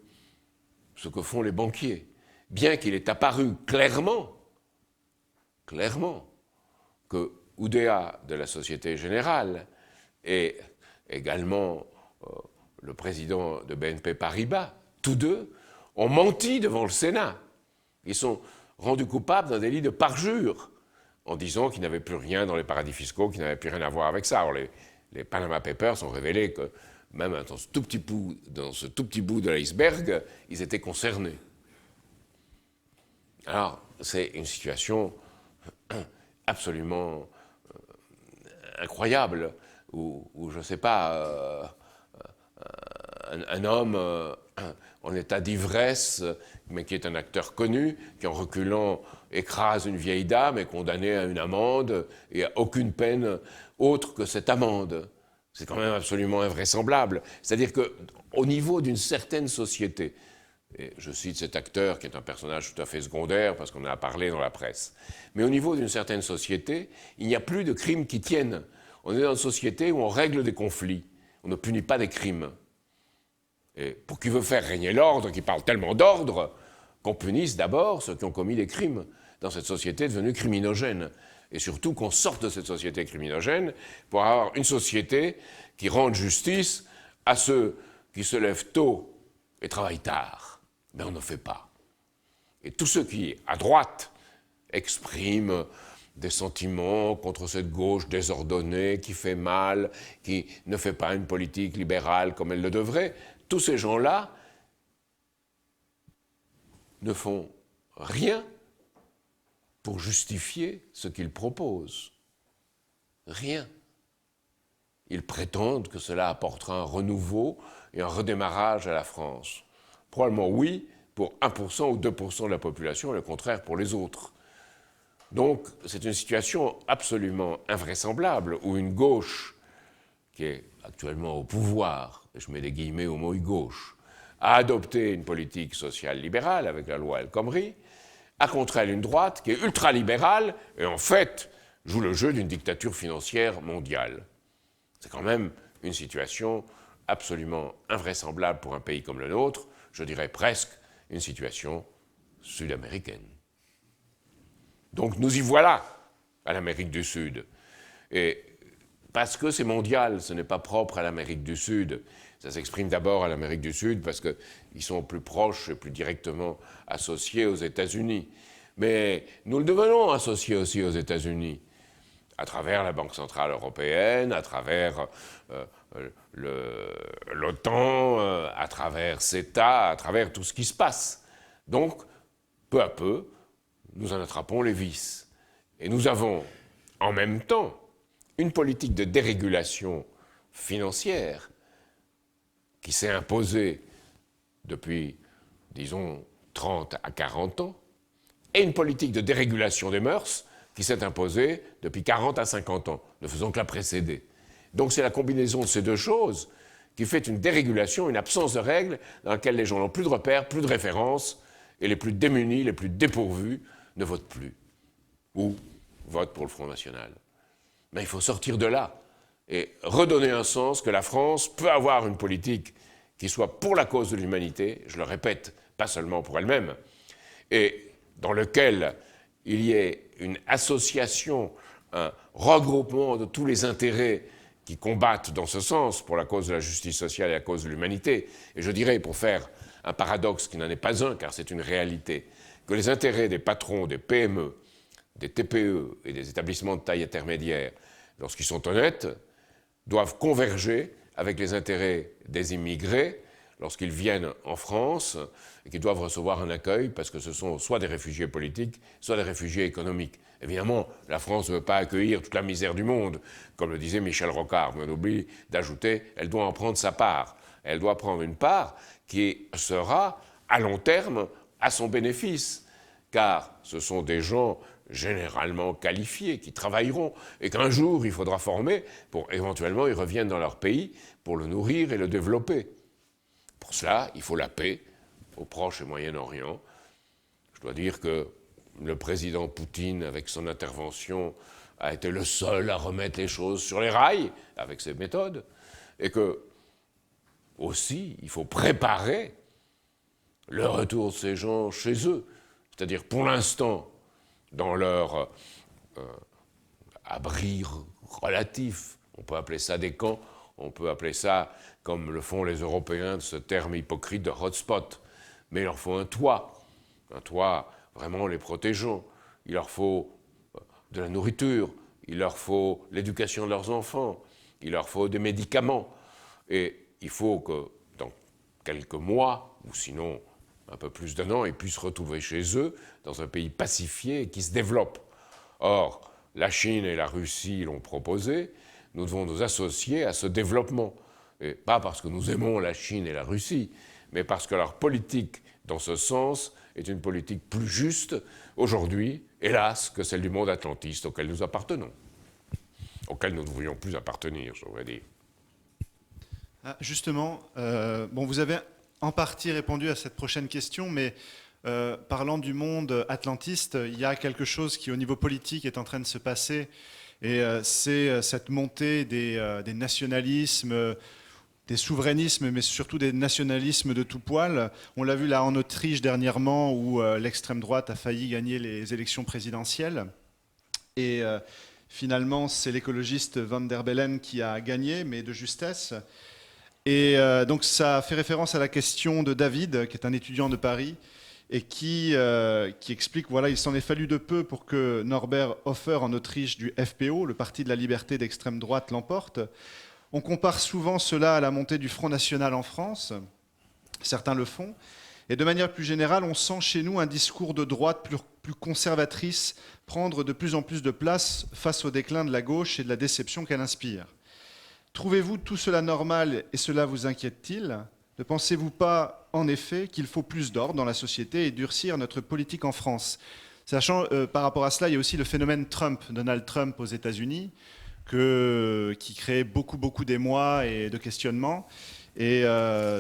ce que font les banquiers. Bien qu'il ait apparu clairement que Oudéa de la Société Générale et également le président de BNP Paribas, tous deux, ont menti devant le Sénat. Ils sont rendus coupables d'un délit de parjure en disant qu'ils n'avaient plus rien dans les paradis fiscaux, qu'ils n'avaient plus rien à voir avec ça. Alors les Panama Papers ont révélé que même dans ce tout petit bout de l'iceberg, ils étaient concernés. Alors, c'est une situation absolument incroyable, où je ne sais pas, un homme en état d'ivresse, mais qui est un acteur connu, qui en reculant écrase une vieille dame, est condamné à une amende et à aucune peine autre que cette amende. C'est quand même absolument invraisemblable. C'est-à-dire qu'au niveau d'une certaine société, et je cite cet acteur qui est un personnage tout à fait secondaire parce qu'on en a parlé dans la presse, mais au niveau d'une certaine société, il n'y a plus de crimes qui tiennent. On est dans une société où on règle des conflits, on ne punit pas des crimes. Et pour qui veut faire régner l'ordre, qui parle tellement d'ordre, qu'on punisse d'abord ceux qui ont commis des crimes dans cette société devenue criminogène. Et surtout qu'on sorte de cette société criminogène pour avoir une société qui rende justice à ceux qui se lèvent tôt et travaillent tard. Mais on ne fait pas. Et tous ceux qui, à droite, expriment des sentiments contre cette gauche désordonnée qui fait mal, qui ne fait pas une politique libérale comme elle le devrait, tous ces gens-là ne font rien pour justifier ce qu'ils proposent. Rien. Ils prétendent que cela apportera un renouveau et un redémarrage à la France. Probablement oui pour 1% ou 2% de la population et le contraire pour les autres. Donc c'est une situation absolument invraisemblable où une gauche qui est actuellement au pouvoir, et je mets des guillemets au mot gauche, a adopté une politique sociale libérale avec la loi El Khomri, a contre elle une droite qui est ultralibérale et en fait joue le jeu d'une dictature financière mondiale. C'est quand même une situation absolument invraisemblable pour un pays comme le nôtre, je dirais presque une situation sud-américaine. Donc nous y voilà à l'Amérique du Sud. Et parce que c'est mondial, ce n'est pas propre à l'Amérique du Sud. Ça s'exprime d'abord à l'Amérique du Sud parce qu'ils sont plus proches et plus directement associés aux États-Unis. Mais nous le devenons associés aussi aux États-Unis, à travers la Banque Centrale Européenne, à travers l'OTAN, à travers CETA, à travers tout ce qui se passe. Donc, peu à peu, nous en attrapons les vices. Et nous avons, en même temps, une politique de dérégulation financière qui s'est imposée depuis, disons, 30 à 40 ans, et une politique de dérégulation des mœurs qui s'est imposée depuis 40 à 50 ans, ne faisant que la précéder. Donc c'est la combinaison de ces deux choses qui fait une dérégulation, une absence de règles dans laquelle les gens n'ont plus de repères, plus de références, et les plus démunis, les plus dépourvus ne votent plus, ou votent pour le Front National. Mais il faut sortir de là et redonner un sens que la France peut avoir une politique qui soit pour la cause de l'humanité, je le répète, pas seulement pour elle-même, et dans lequel il y ait une association, un regroupement de tous les intérêts qui combattent dans ce sens pour la cause de la justice sociale et la cause de l'humanité. Et je dirais, pour faire un paradoxe qui n'en est pas un, car c'est une réalité, que les intérêts des patrons, des PME, des TPE et des établissements de taille intermédiaire, lorsqu'ils sont honnêtes, doivent converger avec les intérêts des immigrés lorsqu'ils viennent en France et qu'ils doivent recevoir un accueil parce que ce sont soit des réfugiés politiques, soit des réfugiés économiques. Évidemment, la France ne veut pas accueillir toute la misère du monde, comme le disait Michel Rocard, mais on oublie d'ajouter, elle doit en prendre sa part. Elle doit prendre une part qui sera, à long terme, à son bénéfice, car ce sont des gens généralement qualifiés, qui travailleront, et qu'un jour il faudra former pour éventuellement ils reviennent dans leur pays pour le nourrir et le développer. Pour cela, il faut la paix au Proche et Moyen-Orient. Je dois dire que le président Poutine, avec son intervention, a été le seul à remettre les choses sur les rails, avec ses méthodes, et que, aussi, il faut préparer le retour de ces gens chez eux. C'est-à-dire, pour l'instant, dans leur abri relatif, on peut appeler ça des camps, on peut appeler ça, comme le font les Européens, de ce terme hypocrite de hotspot. Mais il leur faut un toit vraiment les protégeant. Il leur faut de la nourriture, il leur faut l'éducation de leurs enfants, il leur faut des médicaments. Et il faut que dans quelques mois, ou sinon un peu plus d'un an, ils puissent retrouver chez eux, dans un pays pacifié et qui se développe. Or, la Chine et la Russie l'ont proposé, nous devons nous associer à ce développement. Et pas parce que nous aimons la Chine et la Russie, mais parce que leur politique, dans ce sens, est une politique plus juste aujourd'hui, hélas, que celle du monde atlantiste auquel nous appartenons, auquel nous ne devrions plus appartenir, je devrais dire. Justement, vous avez en partie répondu à cette prochaine question, mais parlant du monde atlantiste, il y a quelque chose qui, au niveau politique, est en train de se passer, et c'est cette montée des nationalismes, des souverainismes, mais surtout des nationalismes de tout poil. On l'a vu là en Autriche dernièrement, où l'extrême droite a failli gagner les élections présidentielles. Et finalement, c'est l'écologiste Van der Bellen qui a gagné, mais de justesse. Et donc ça fait référence à la question de David, qui est un étudiant de Paris, et qui explique, voilà, il s'en est fallu de peu pour que Norbert Hofer en Autriche du FPO, le Parti de la liberté d'extrême droite, l'emporte. On compare souvent cela à la montée du Front National en France, certains le font, et de manière plus générale, on sent chez nous un discours de droite plus conservatrice prendre de plus en plus de place face au déclin de la gauche et de la déception qu'elle inspire. Trouvez-vous tout cela normal et cela vous inquiète-t-il ? Ne pensez-vous pas, en effet, qu'il faut plus d'ordre dans la société et durcir notre politique en France ? Sachant, par rapport à cela, il y a aussi le phénomène Trump, Donald Trump aux États-Unis, qui crée beaucoup d'émoi et de questionnements. Et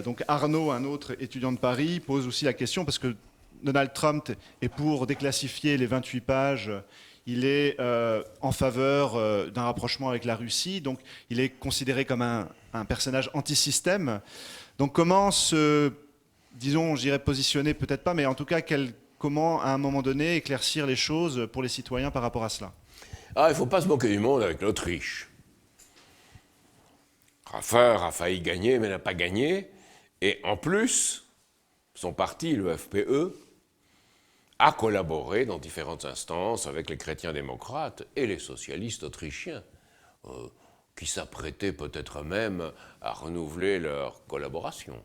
donc Arnaud, un autre étudiant de Paris, pose aussi la question, parce que Donald Trump est pour déclassifier les 28 pages, il est en faveur d'un rapprochement avec la Russie, donc il est considéré comme un personnage anti-système. Donc comment disons, je dirais positionner, peut-être pas, mais en tout cas, comment à un moment donné éclaircir les choses pour les citoyens par rapport à cela? Ah, il ne faut pas se moquer du monde avec l'Autriche. Raffaire a failli gagner, mais n'a pas gagné. Et en plus, son parti, le FPE, a collaboré dans différentes instances avec les chrétiens démocrates et les socialistes autrichiens, qui s'apprêtaient peut-être même à renouveler leur collaboration.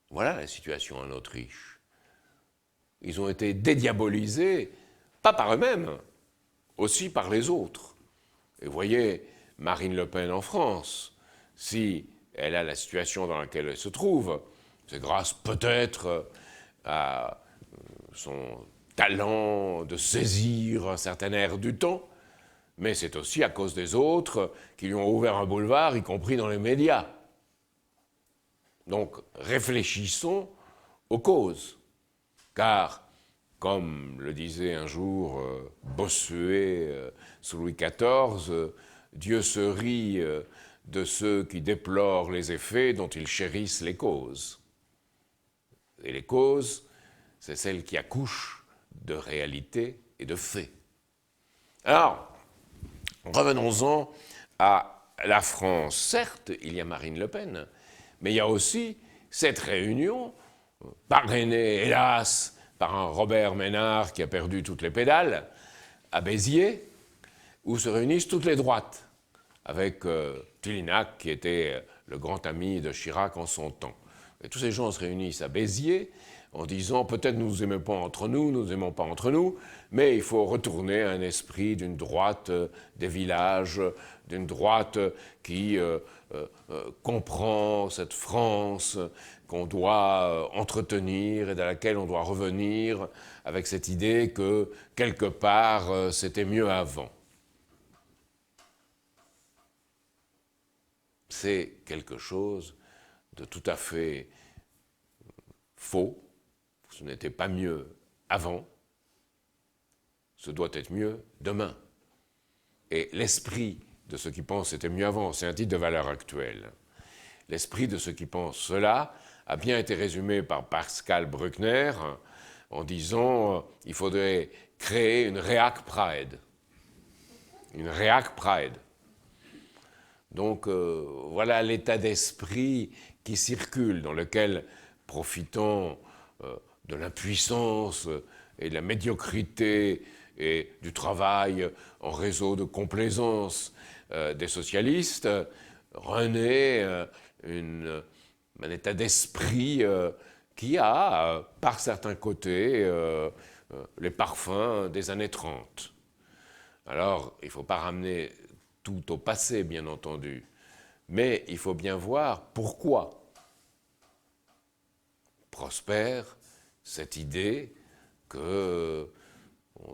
Voilà la situation en Autriche. Ils ont été dédiabolisés, pas par eux-mêmes, aussi par les autres. Et vous voyez, Marine Le Pen en France, si elle a la situation dans laquelle elle se trouve, c'est grâce peut-être à son talent de saisir un certain air du temps, mais c'est aussi à cause des autres qui lui ont ouvert un boulevard, y compris dans les médias. Donc réfléchissons aux causes, car, comme le disait un jour Bossuet sous Louis XIV, Dieu se rit de ceux qui déplorent les effets dont ils chérissent les causes. Et les causes, c'est celles qui accouchent de réalité et de faits. Alors, revenons-en à la France. Certes, il y a Marine Le Pen, mais il y a aussi cette réunion, parrainée, hélas, par un Robert Ménard qui a perdu toutes les pédales, à Béziers, où se réunissent toutes les droites, avec Tulinac, qui était le grand ami de Chirac en son temps. Et tous ces gens se réunissent à Béziers en disant peut-être nous nous aimons pas entre nous, nous nous aimons pas entre nous, mais il faut retourner à un esprit d'une droite des villages, d'une droite qui comprend cette France qu'on doit entretenir et dans laquelle on doit revenir avec cette idée que quelque part c'était mieux avant. C'est quelque chose de tout à fait faux. Ce n'était pas mieux avant. Ce doit être mieux demain. Et l'esprit de ceux qui pensent c'était mieux avant, c'est un titre de valeur actuelle. L'esprit de ceux qui pensent cela a bien été résumé par Pascal Bruckner en disant il faudrait créer une Reac Pride. Une Reac Pride. Donc voilà l'état d'esprit qui circule, dans lequel, profitant de l'impuissance et de la médiocrité et du travail en réseau de complaisance des socialistes, renaît un état d'esprit qui a, par certains côtés, les parfums des années 30. Alors, il ne faut pas ramener tout au passé, bien entendu, mais il faut bien voir pourquoi prospère cette idée qu'on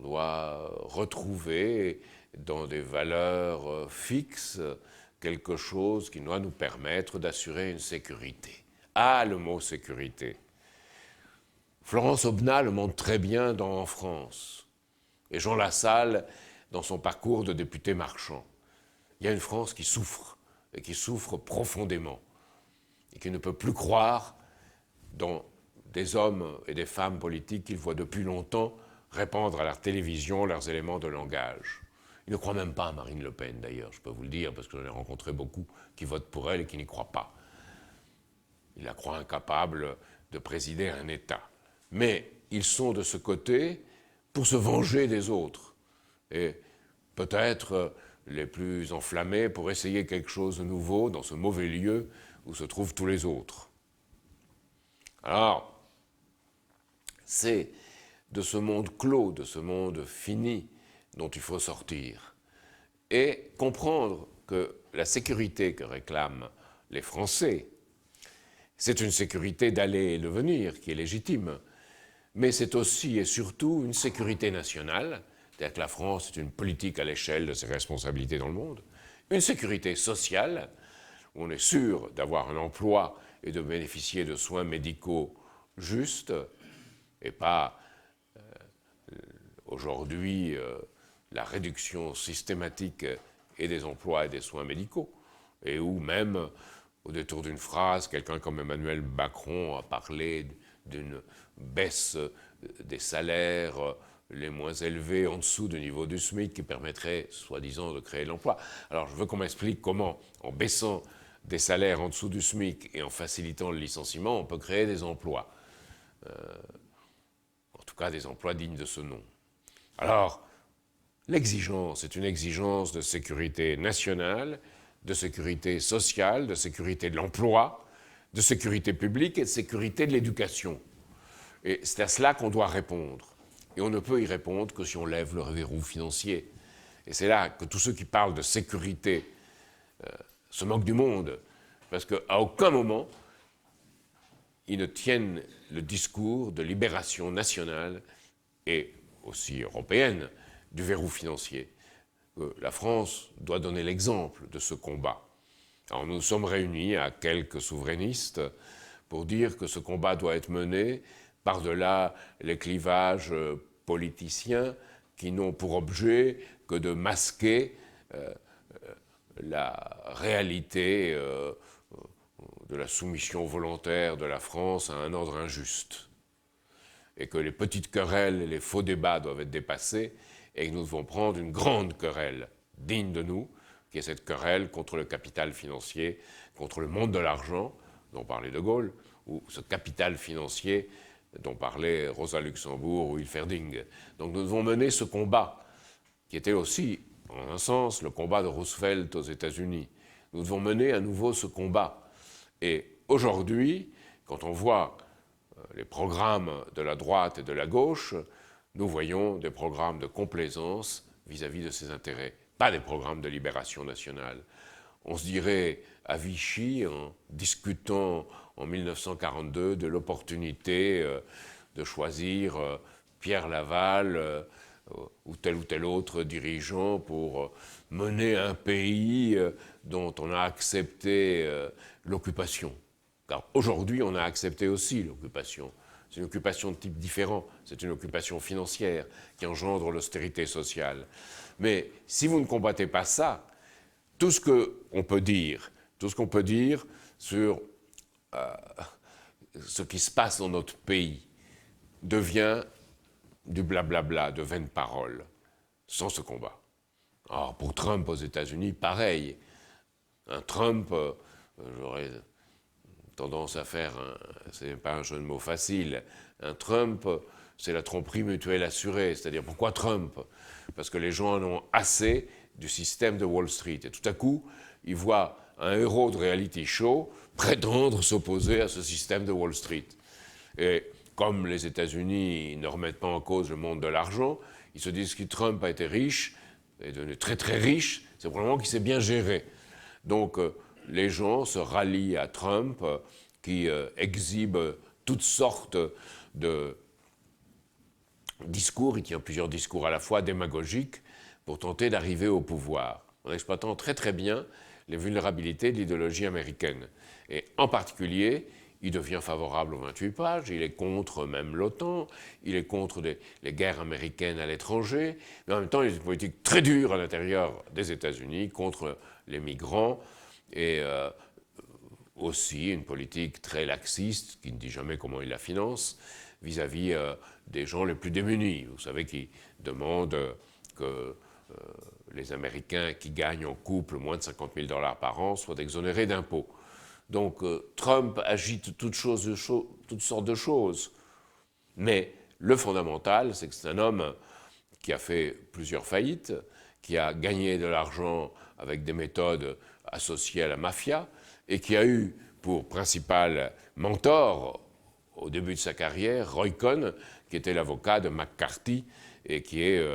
doit retrouver dans des valeurs fixes quelque chose qui doit nous permettre d'assurer une sécurité. Ah, le mot sécurité. Florence Aubenas le montre très bien dans En France, et Jean Lassalle dans son parcours de député marchand. Il y a une France qui souffre, et qui souffre profondément, et qui ne peut plus croire dans des hommes et des femmes politiques qu'ils voient depuis longtemps répandre à la télévision leurs éléments de langage. Ils ne croient même pas à Marine Le Pen, d'ailleurs, je peux vous le dire, parce que j'en ai rencontré beaucoup qui votent pour elle et qui n'y croient pas. Ils la croient incapable de présider un État. Mais ils sont de ce côté pour se venger des autres. Et peut-être les plus enflammés pour essayer quelque chose de nouveau dans ce mauvais lieu où se trouvent tous les autres. Alors, c'est de ce monde clos, de ce monde fini dont il faut sortir et comprendre que la sécurité que réclament les Français, c'est une sécurité d'aller et de venir qui est légitime, mais c'est aussi et surtout une sécurité nationale, c'est-à-dire que la France est une politique à l'échelle de ses responsabilités dans le monde, Une sécurité sociale, où on est sûr d'avoir un emploi et de bénéficier de soins médicaux justes, et pas aujourd'hui la réduction systématique et des emplois et des soins médicaux, et où même, au détour d'une phrase, quelqu'un comme Emmanuel Macron a parlé d'une baisse des salaires les moins élevés en dessous du niveau du SMIC qui permettrait, soi-disant, de créer de l'emploi. Alors je veux qu'on m'explique comment, en baissant des salaires en dessous du SMIC et en facilitant le licenciement, on peut créer des emplois. En tout cas, des emplois dignes de ce nom. Alors, l'exigence est une exigence de sécurité nationale, de sécurité sociale, de sécurité de l'emploi, de sécurité publique et de sécurité de l'éducation. Et c'est à cela qu'on doit répondre. Et on ne peut y répondre que si on lève le verrou financier. Et c'est là que tous ceux qui parlent de sécurité se moquent du monde, parce qu'à aucun moment, ils ne tiennent le discours de libération nationale et aussi européenne du verrou financier. La France doit donner l'exemple de ce combat. Alors nous sommes réunis à quelques souverainistes pour dire que ce combat doit être mené par-delà les clivages politiciens qui n'ont pour objet que de masquer la réalité de la soumission volontaire de la France à un ordre injuste. Et que les petites querelles et les faux débats doivent être dépassés et que nous devons prendre une grande querelle digne de nous, qui est cette querelle contre le capital financier, contre le monde de l'argent, dont parlait De Gaulle, ou ce capital financier dont parlait Rosa Luxembourg ou Hilferding. Donc nous devons mener ce combat, qui était aussi, en un sens, le combat de Roosevelt aux États-Unis. Nous devons mener à nouveau ce combat. Et aujourd'hui, quand on voit les programmes de la droite et de la gauche, nous voyons des programmes de complaisance vis-à-vis de ses intérêts, pas des programmes de libération nationale. On se dirait à Vichy, en discutant en 1942 de l'opportunité de choisir Pierre Laval ou tel autre dirigeant pour mener un pays dont on a accepté l'occupation. Car aujourd'hui, on a accepté aussi l'occupation. C'est une occupation de type différent, c'est une occupation financière qui engendre l'austérité sociale. Mais si vous ne combattez pas ça, tout ce qu'on peut dire sur ce qui se passe dans notre pays devient du blablabla, de vaines paroles, sans ce combat. Alors pour Trump aux États-Unis, pareil. Un Trump, j'aurais tendance à faire, c'est pas un jeu de mots facile, un Trump, c'est la tromperie mutuelle assurée. C'est-à-dire, pourquoi Trump? Parce que les gens en ont assez du système de Wall Street. Et tout à coup, ils voient un héros de reality show prétendre s'opposer à ce système de Wall Street. Et comme les États-Unis ne remettent pas en cause le monde de l'argent, ils se disent que Trump a été riche, est devenu très très riche, c'est probablement qu'il s'est bien géré. Donc les gens se rallient à Trump, qui exhibe toutes sortes de discours, il tient plusieurs discours à la fois démagogiques, pour tenter d'arriver au pouvoir, en exploitant très très bien les vulnérabilités de l'idéologie américaine. Et en particulier, il devient favorable aux 28 pages, il est contre même l'OTAN, il est contre les guerres américaines à l'étranger, mais en même temps, il a une politique très dure à l'intérieur des États-Unis contre les migrants, et aussi une politique très laxiste, qui ne dit jamais comment il la finance, vis-à-vis des gens les plus démunis. Vous savez, qui demandent que les Américains qui gagnent en couple moins de 50 000 $ par an soient exonérés d'impôts. Donc Trump agite toutes sortes de choses. Mais le fondamental, c'est que c'est un homme qui a fait plusieurs faillites, qui a gagné de l'argent avec des méthodes associées à la mafia, et qui a eu pour principal mentor, au début de sa carrière, Roy Cohn, qui était l'avocat de McCarthy, et qui est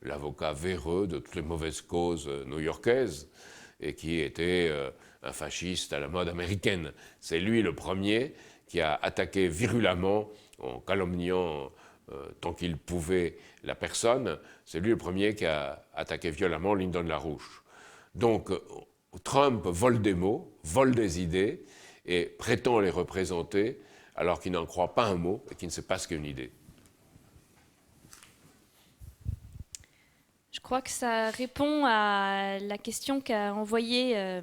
l'avocat véreux de toutes les mauvaises causes new-yorkaises, et qui était un fasciste à la mode américaine. C'est lui le premier qui a attaqué virulemment, en calomniant tant qu'il pouvait la personne, c'est lui le premier qui a attaqué violemment Lyndon LaRouche. Donc, Trump vole des mots, vole des idées, et prétend les représenter, alors qu'il n'en croit pas un mot et qu'il ne sait pas ce qu'est une idée. Je crois que ça répond à la question qu'a envoyée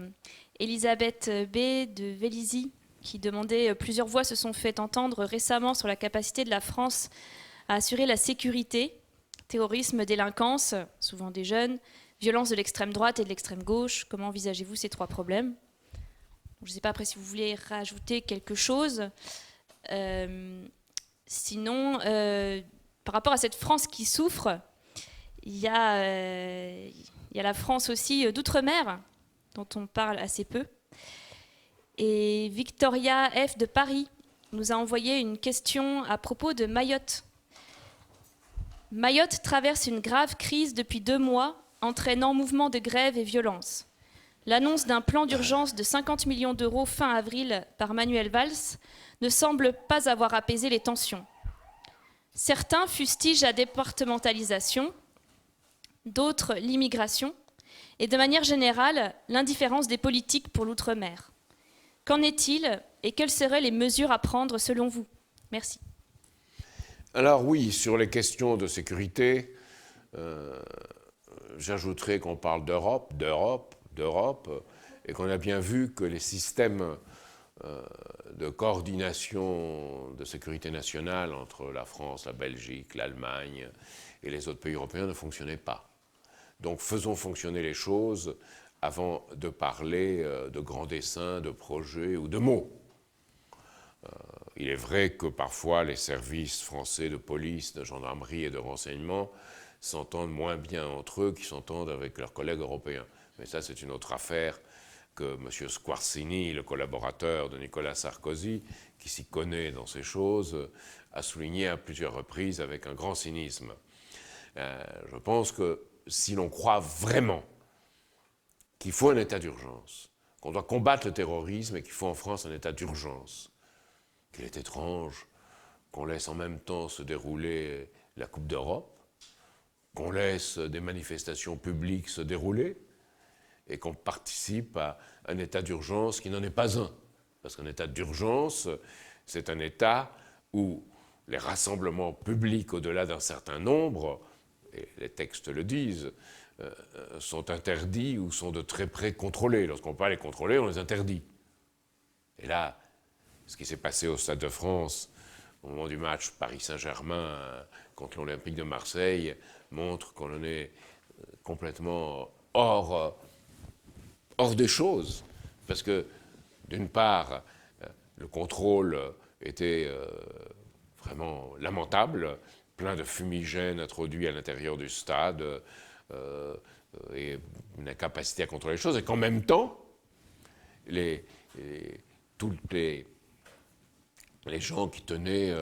Elisabeth B. de Vélizy, qui demandait plusieurs voix se sont fait entendre récemment sur la capacité de la France à assurer la sécurité, terrorisme, délinquance, souvent des jeunes, violence de l'extrême droite et de l'extrême gauche. Comment envisagez-vous ces trois problèmes? Je ne sais pas après si vous voulez rajouter quelque chose. Sinon, par rapport à cette France qui souffre, il y a la France aussi d'outre-mer, dont on parle assez peu. Et Victoria F. de Paris nous a envoyé une question à propos de Mayotte. Mayotte traverse une grave crise depuis 2 mois, entraînant mouvements de grève et violence. L'annonce d'un plan d'urgence de 50 millions d'euros fin avril par Manuel Valls ne semble pas avoir apaisé les tensions. Certains fustigent la départementalisation, d'autres l'immigration, et de manière générale, l'indifférence des politiques pour l'outre-mer. Qu'en est-il et quelles seraient les mesures à prendre selon vous? Merci. Alors oui, sur les questions de sécurité, j'ajouterais qu'on parle d'Europe, et qu'on a bien vu que les systèmes de coordination de sécurité nationale entre la France, la Belgique, l'Allemagne et les autres pays européens ne fonctionnaient pas. Donc faisons fonctionner les choses avant de parler de grands dessins, de projets ou de mots. Il est vrai que parfois les services français de police, de gendarmerie et de renseignement s'entendent moins bien entre eux qu'ils s'entendent avec leurs collègues européens. Mais ça, c'est une autre affaire que M. Squarcini, le collaborateur de Nicolas Sarkozy, qui s'y connaît dans ces choses, a souligné à plusieurs reprises avec un grand cynisme. Je pense que si l'on croit vraiment qu'il faut un état d'urgence, qu'on doit combattre le terrorisme et qu'il faut en France un état d'urgence, qu'il est étrange qu'on laisse en même temps se dérouler la Coupe d'Europe, qu'on laisse des manifestations publiques se dérouler et qu'on participe à un état d'urgence qui n'en est pas un. Parce qu'un état d'urgence, c'est un état où les rassemblements publics au-delà d'un certain nombre, et les textes le disent, sont interdits ou sont de très près contrôlés. Lorsqu'on ne peut pas les contrôler, on les interdit. Et là, ce qui s'est passé au Stade de France au moment du match Paris-Saint-Germain contre l'Olympique de Marseille montre qu'on en est complètement hors des choses. Parce que, d'une part, le contrôle était vraiment lamentable, plein de fumigènes introduits à l'intérieur du stade et une incapacité à contrôler les choses, et qu'en même temps, tous les gens qui tenaient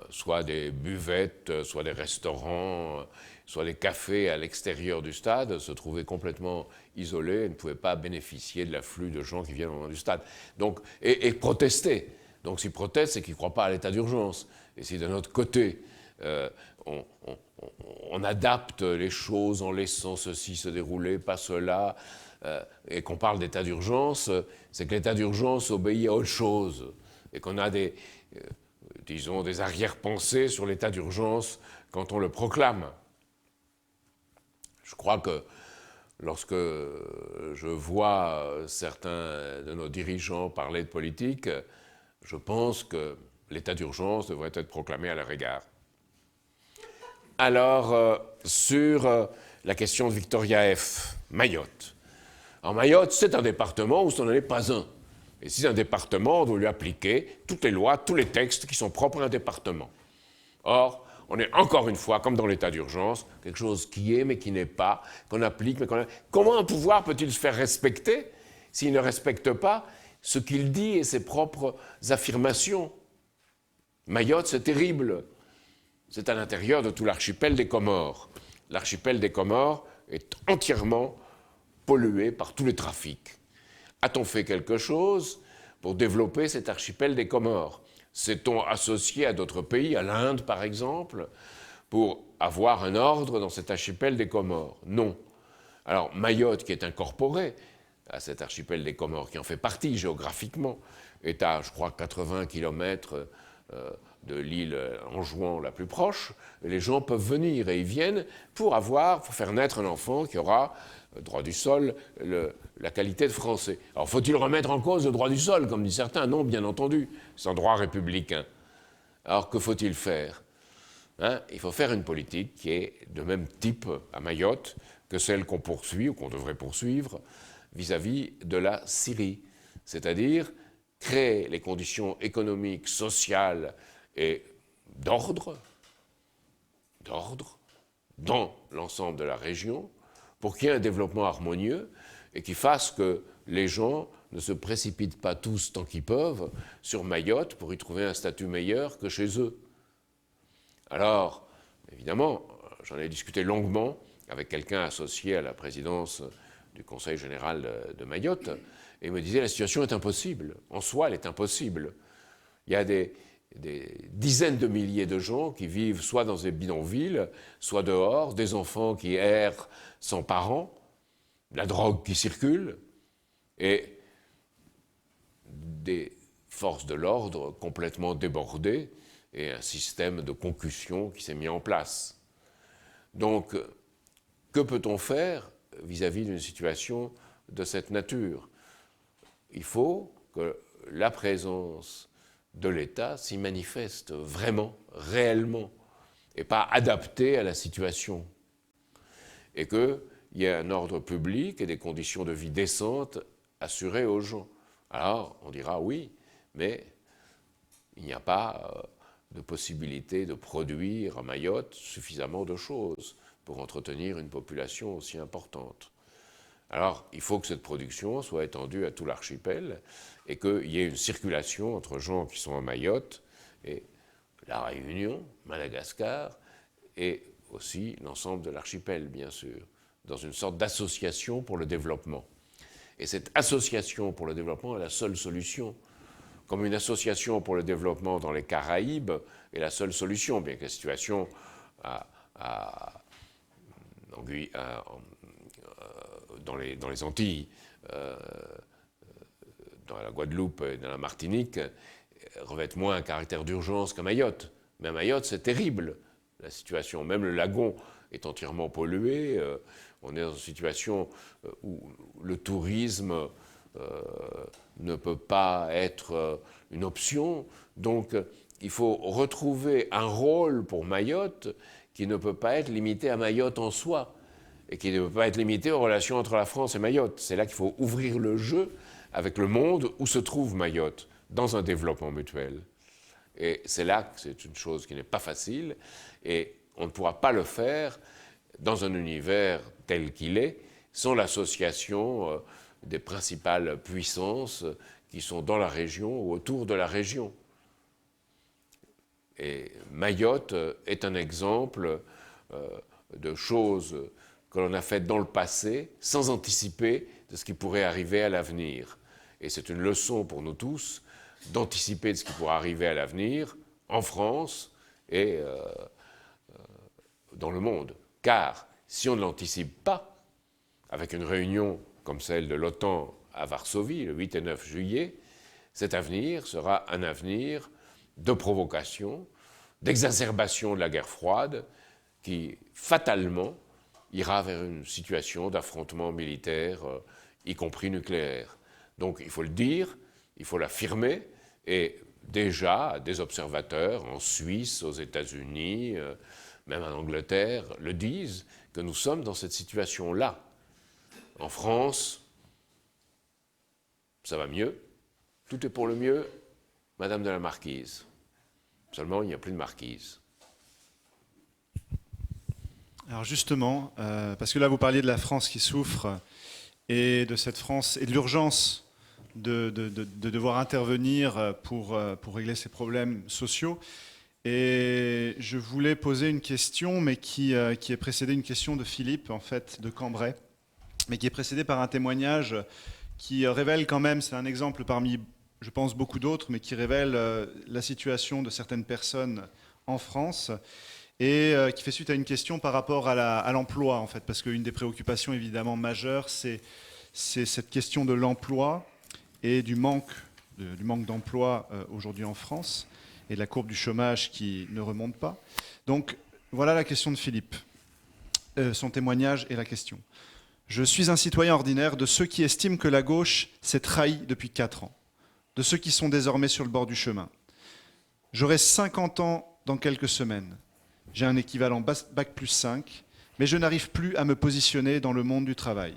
soit des buvettes, soit des restaurants, soit des cafés à l'extérieur du stade, se trouvaient complètement isolés et ne pouvaient pas bénéficier de l'afflux de gens qui viennent au moment du stade. Donc, et protester. Donc s'ils protestent, c'est qu'ils ne croient pas à l'état d'urgence. Et si d'un autre côté, on adapte les choses en laissant ceci se dérouler, pas cela, et qu'on parle d'état d'urgence, c'est que l'état d'urgence obéit à autre chose. Et qu'on a des arrière-pensées sur l'état d'urgence quand on le proclame. Je crois que lorsque je vois certains de nos dirigeants parler de politique, je pense que l'état d'urgence devrait être proclamé à leur égard. Alors, sur la question de Victoria F., Mayotte. Alors Mayotte, c'est un département où ce n'en est pas un. Et si c'est un département, on doit lui appliquer toutes les lois, tous les textes qui sont propres à un département. Or, on est encore une fois, comme dans l'état d'urgence, quelque chose qui est mais qui n'est pas, qu'on applique mais qu'on a... Comment un pouvoir peut-il se faire respecter s'il ne respecte pas ce qu'il dit et ses propres affirmations? Mayotte, c'est terrible. C'est à l'intérieur de tout l'archipel des Comores. L'archipel des Comores est entièrement pollué par tous les trafics. A-t-on fait quelque chose pour développer cet archipel des Comores? S'est-on associé à d'autres pays, à l'Inde par exemple, pour avoir un ordre dans cet archipel des Comores? Non. Alors Mayotte, qui est incorporée à cet archipel des Comores, qui en fait partie géographiquement, est à, je crois, 80 km de l'île Anjouan la plus proche. Les gens peuvent venir et ils viennent pour faire naître un enfant qui aura, droit du sol, la qualité de français. Alors faut-il remettre en cause le droit du sol, comme disent certains? Non, bien entendu, c'est un droit républicain. Alors que faut-il faire? Il faut faire une politique qui est de même type à Mayotte que celle qu'on poursuit ou qu'on devrait poursuivre vis-à-vis de la Syrie. C'est-à-dire créer les conditions économiques, sociales et d'ordre dans l'ensemble de la région pour qu'il y ait un développement harmonieux et qui fasse que les gens ne se précipitent pas tous tant qu'ils peuvent sur Mayotte pour y trouver un statut meilleur que chez eux. Alors, évidemment, j'en ai discuté longuement avec quelqu'un associé à la présidence du Conseil général de Mayotte, et il me disait la situation est impossible. En soi, elle est impossible. Il y a des dizaines de milliers de gens qui vivent soit dans des bidonvilles, soit dehors, des enfants qui errent sans parents, la drogue qui circule, et des forces de l'ordre complètement débordées, et un système de concussion qui s'est mis en place. Donc, que peut-on faire vis-à-vis d'une situation de cette nature? Il faut que la présence de l'État s'y manifeste vraiment, réellement, et pas adaptée à la situation. Et qu'il y ait un ordre public et des conditions de vie décentes assurées aux gens. Alors, on dira oui, mais il n'y a pas de possibilité de produire à Mayotte suffisamment de choses pour entretenir une population aussi importante. Alors, il faut que cette production soit étendue à tout l'archipel et qu'il y ait une circulation entre gens qui sont à Mayotte et la Réunion, Madagascar et aussi l'ensemble de l'archipel, bien sûr, dans une sorte d'association pour le développement. Et cette association pour le développement est la seule solution. Comme une association pour le développement dans les Caraïbes est la seule solution, bien que la situation dans les Antilles, dans la Guadeloupe et dans la Martinique, revêtent moins un caractère d'urgence qu'à Mayotte. Mais à Mayotte, c'est terrible, la situation. Même le lagon est entièrement pollué. On est dans une situation où le tourisme ne peut pas être une option. Donc, il faut retrouver un rôle pour Mayotte qui ne peut pas être limité à Mayotte en soi et qui ne peut pas être limité aux relations entre la France et Mayotte. C'est là qu'il faut ouvrir le jeu avec le monde où se trouve Mayotte, dans un développement mutuel. Et c'est là que c'est une chose qui n'est pas facile, et on ne pourra pas le faire dans un univers tel qu'il est, sans l'association des principales puissances qui sont dans la région ou autour de la région. Et Mayotte est un exemple de choses que l'on a faites dans le passé sans anticiper de ce qui pourrait arriver à l'avenir. Et c'est une leçon pour nous tous d'anticiper de ce qui pourrait arriver à l'avenir en France et dans le monde. Car si on ne l'anticipe pas, avec une réunion comme celle de l'OTAN à Varsovie, le 8 et 9 juillet, cet avenir sera un avenir de provocation, d'exacerbation de la guerre froide, qui fatalement ira vers une situation d'affrontement militaire, y compris nucléaire. Donc il faut le dire, il faut l'affirmer, et déjà des observateurs en Suisse, aux États-Unis, même en Angleterre, le disent, que nous sommes dans cette situation-là. En France, ça va mieux, tout est pour le mieux, Madame de la Marquise. Seulement, il n'y a plus de marquise. Alors justement, parce que là vous parliez de la France qui souffre et de cette France et de l'urgence de devoir intervenir pour régler ces problèmes sociaux. Et je voulais poser une question, mais qui est précédée d'une question de Philippe, en fait, de Cambrai, mais qui est précédée par un témoignage qui révèle quand même, c'est un exemple parmi je pense, beaucoup d'autres, mais qui révèle la situation de certaines personnes en France et qui fait suite à une question par rapport à l'emploi, en fait, parce qu'une des préoccupations évidemment majeures, c'est cette question de l'emploi et du manque d'emploi aujourd'hui en France et de la courbe du chômage qui ne remonte pas. Donc voilà la question de Philippe, son témoignage et la question. Je suis un citoyen ordinaire de ceux qui estiment que la gauche s'est trahie depuis 4 ans, de ceux qui sont désormais sur le bord du chemin. J'aurai 50 ans dans quelques semaines. J'ai un équivalent Bac+5, mais je n'arrive plus à me positionner dans le monde du travail.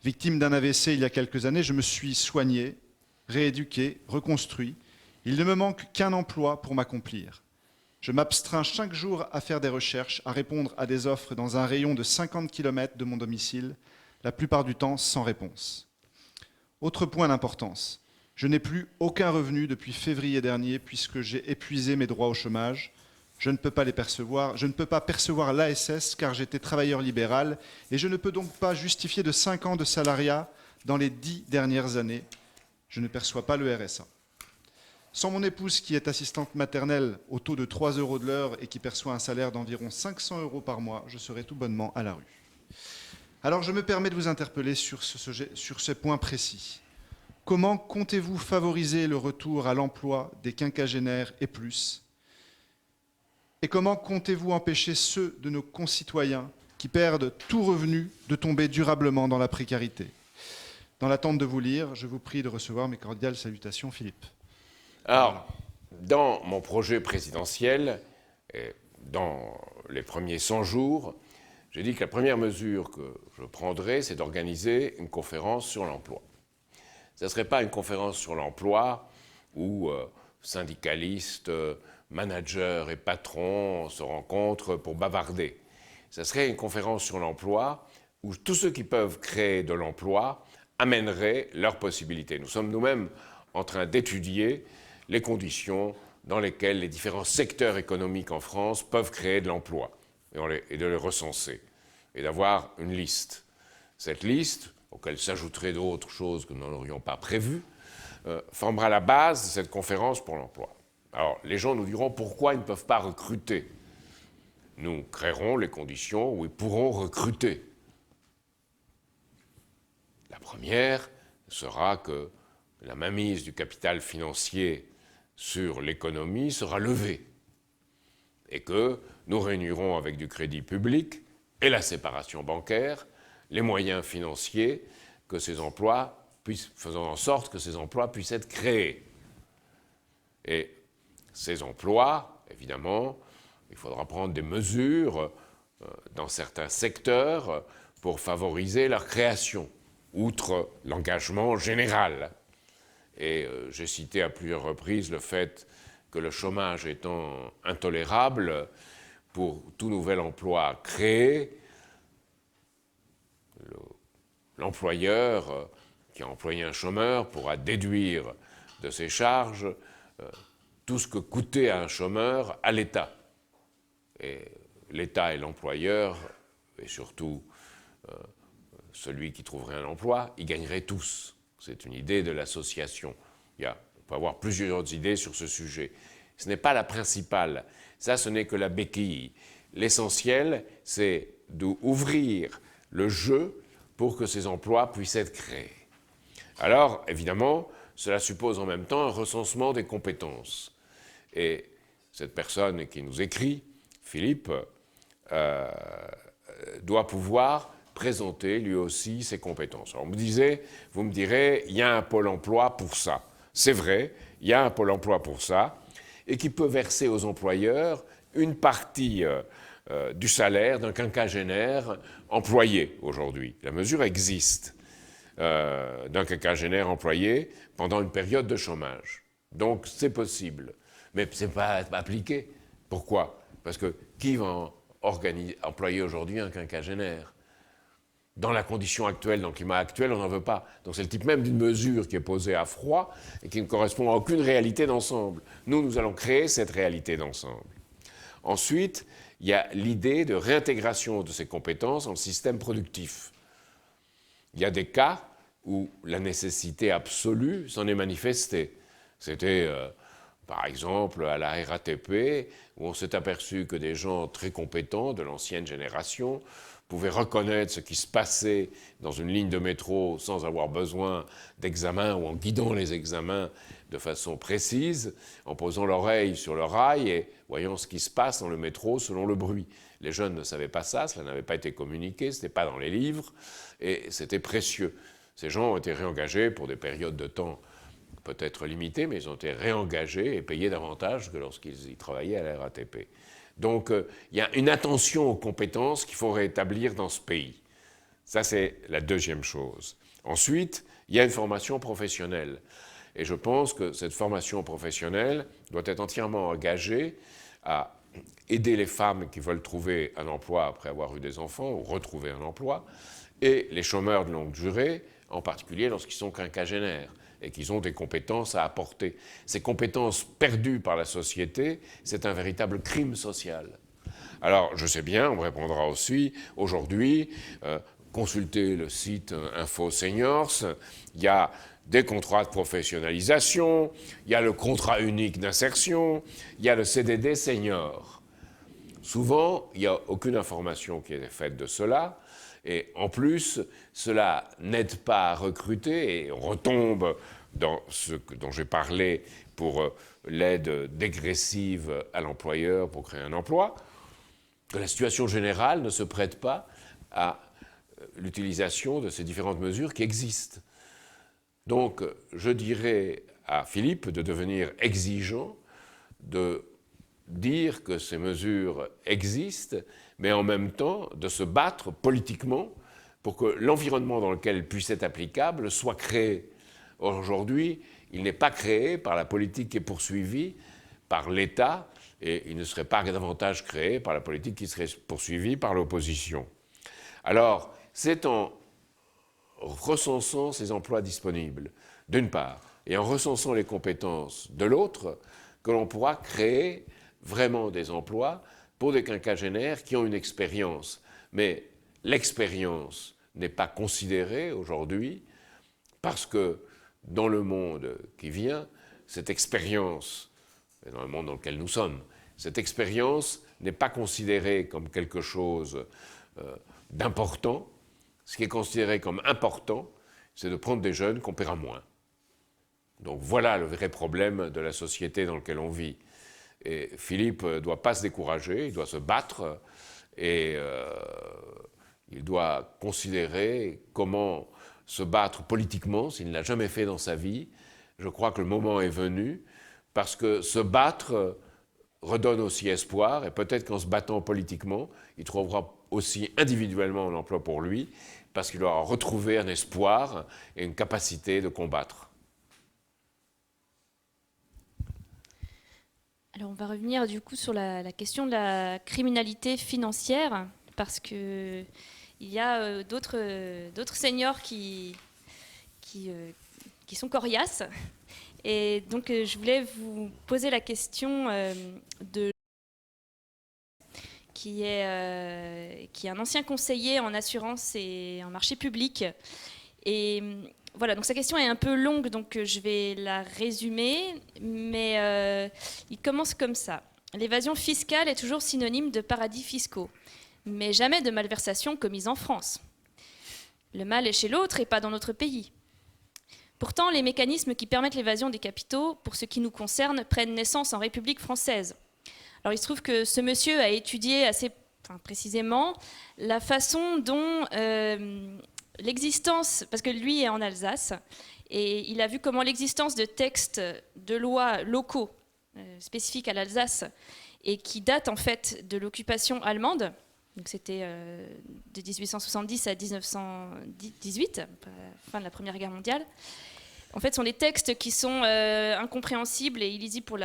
Victime d'un AVC il y a quelques années, je me suis soigné, rééduqué, reconstruit. Il ne me manque qu'un emploi pour m'accomplir. Je m'abstreins chaque jour à faire des recherches, à répondre à des offres dans un rayon de 50 km de mon domicile, la plupart du temps sans réponse. Autre point d'importance, je n'ai plus aucun revenu depuis février dernier puisque j'ai épuisé mes droits au chômage. Je ne peux pas les percevoir, je ne peux pas percevoir l'ASS car j'étais travailleur libéral et je ne peux donc pas justifier de 5 ans de salariat dans les 10 dernières années. Je ne perçois pas le RSA. Sans mon épouse qui est assistante maternelle au taux de 3 € de l'heure et qui perçoit un salaire d'environ 500 € par mois, je serais tout bonnement à la rue. Alors je me permets de vous interpeller sur ce point précis. Comment comptez-vous favoriser le retour à l'emploi des quinquagénaires et plus ? Et comment comptez-vous empêcher ceux de nos concitoyens qui perdent tout revenu de tomber durablement dans la précarité ? Dans l'attente de vous lire, je vous prie de recevoir mes cordiales salutations, Philippe. Alors, dans mon projet présidentiel, dans les premiers 100 jours, j'ai dit que la première mesure que je prendrais, c'est d'organiser une conférence sur l'emploi. Ce ne serait pas une conférence sur l'emploi où syndicalistes, managers et patrons se rencontrent pour bavarder. Ce serait une conférence sur l'emploi où tous ceux qui peuvent créer de l'emploi amèneraient leurs possibilités. Nous sommes nous-mêmes en train d'étudier les conditions dans lesquelles les différents secteurs économiques en France peuvent créer de l'emploi et de les recenser et d'avoir une liste. Cette liste, auquel s'ajouteraient d'autres choses que nous n'aurions pas prévues, formera la base de cette conférence pour l'emploi. Alors, les gens nous diront pourquoi ils ne peuvent pas recruter. Nous créerons les conditions où ils pourront recruter. La première sera que la mainmise du capital financier sur l'économie sera levée et que nous réunirons avec du crédit public et la séparation bancaire les moyens financiers que ces emplois faisant en sorte que ces emplois puissent être créés. Et ces emplois, évidemment, il faudra prendre des mesures dans certains secteurs pour favoriser leur création, outre l'engagement général. Et j'ai cité à plusieurs reprises le fait que le chômage étant intolérable, pour tout nouvel emploi créé, l'employeur qui a employé un chômeur pourra déduire de ses charges tout ce que coûtait à un chômeur à l'État. Et l'État et l'employeur, et surtout celui qui trouverait un emploi, ils gagneraient tous. C'est une idée de l'association. On peut avoir plusieurs idées sur ce sujet. Ce n'est pas la principale. Ça, ce n'est que la béquille. L'essentiel, c'est d'ouvrir le jeu pour que ces emplois puissent être créés. Alors, évidemment, cela suppose en même temps un recensement des compétences. Et cette personne qui nous écrit, Philippe, doit pouvoir présenter lui aussi ses compétences. Alors, vous me direz, il y a un pôle emploi pour ça. C'est vrai, il y a un pôle emploi pour ça, et qui peut verser aux employeurs une partie du salaire d'un quinquagénaire employé aujourd'hui. La mesure existe d'un quinquagénaire employé pendant une période de chômage. Donc c'est possible, mais ce n'est pas appliqué. Pourquoi ? Parce que qui va employer aujourd'hui un quinquagénaire ? Dans la condition actuelle, dans le climat actuel, on n'en veut pas. Donc c'est le type même d'une mesure qui est posée à froid et qui ne correspond à aucune réalité d'ensemble. Nous allons créer cette réalité d'ensemble. Ensuite, il y a l'idée de réintégration de ces compétences dans le système productif. Il y a des cas où la nécessité absolue s'en est manifestée. C'était, par exemple, à la RATP, où on s'est aperçu que des gens très compétents de l'ancienne génération pouvaient reconnaître ce qui se passait dans une ligne de métro sans avoir besoin d'examen ou en guidant les examens de façon précise, en posant l'oreille sur le rail et voyant ce qui se passe dans le métro selon le bruit. Les jeunes ne savaient pas ça, cela n'avait pas été communiqué, ce n'était pas dans les livres, et c'était précieux. Ces gens ont été réengagés pour des périodes de temps peut-être limitées, mais ils ont été réengagés et payés davantage que lorsqu'ils y travaillaient à la RATP. Donc, il y a une attention aux compétences qu'il faut rétablir dans ce pays. Ça, c'est la deuxième chose. Ensuite, il y a une formation professionnelle. Et je pense que cette formation professionnelle doit être entièrement engagée à aider les femmes qui veulent trouver un emploi après avoir eu des enfants ou retrouver un emploi, et les chômeurs de longue durée, en particulier lorsqu'ils sont quinquagénaires et qu'ils ont des compétences à apporter. Ces compétences perdues par la société, c'est un véritable crime social. Alors, je sais bien, on me répondra aussi, aujourd'hui, consultez le site Info Seniors, il y a des contrats de professionnalisation, il y a le contrat unique d'insertion, il y a le CDD senior. Souvent, il n'y a aucune information qui est faite de cela, et en plus, cela n'aide pas à recruter, et on retombe dans ce dont j'ai parlé pour l'aide dégressive à l'employeur pour créer un emploi, que la situation générale ne se prête pas à l'utilisation de ces différentes mesures qui existent. Donc, je dirais à Philippe de devenir exigeant, de dire que ces mesures existent, mais en même temps de se battre politiquement pour que l'environnement dans lequel elles puissent être applicables soit créé. Aujourd'hui, il n'est pas créé par la politique qui est poursuivie par l'État, et il ne serait pas davantage créé par la politique qui serait poursuivie par l'opposition. Alors, c'est en recensant ces emplois disponibles, d'une part, et en recensant les compétences de l'autre, que l'on pourra créer vraiment des emplois pour des quinquagénaires qui ont une expérience. Mais l'expérience n'est pas considérée aujourd'hui parce que dans le monde qui vient, cette expérience, et dans le monde dans lequel nous sommes, cette expérience n'est pas considérée comme quelque chose d'important. Ce qui est considéré comme important, c'est de prendre des jeunes qu'on paiera moins. Donc voilà le vrai problème de la société dans laquelle on vit. Et Philippe ne doit pas se décourager, il doit se battre et il doit considérer comment se battre politiquement s'il ne l'a jamais fait dans sa vie. Je crois que le moment est venu parce que se battre redonne aussi espoir et peut-être qu'en se battant politiquement, il trouvera aussi individuellement un emploi pour lui parce qu'il aura retrouvé un espoir et une capacité de combattre. Alors on va revenir du coup sur la question de la criminalité financière, parce qu'il y a d'autres seniors qui sont coriaces. Et donc je voulais vous poser la question de qui est un ancien conseiller en assurance et en marché public. Et voilà, donc sa question est un peu longue, donc je vais la résumer, mais il commence comme ça. L'évasion fiscale est toujours synonyme de paradis fiscaux, mais jamais de malversation commise en France. Le mal est chez l'autre et pas dans notre pays. Pourtant, les mécanismes qui permettent l'évasion des capitaux, pour ce qui nous concerne, prennent naissance en République française. Alors il se trouve que ce monsieur a étudié assez précisément la façon dont l'existence, parce que lui est en Alsace, et il a vu comment l'existence de textes de lois locaux spécifiques à l'Alsace et qui datent en fait de l'occupation allemande, donc c'était de 1870 à 1918, fin de la Première Guerre mondiale. En fait, ce sont des textes qui sont incompréhensibles et illisibles pour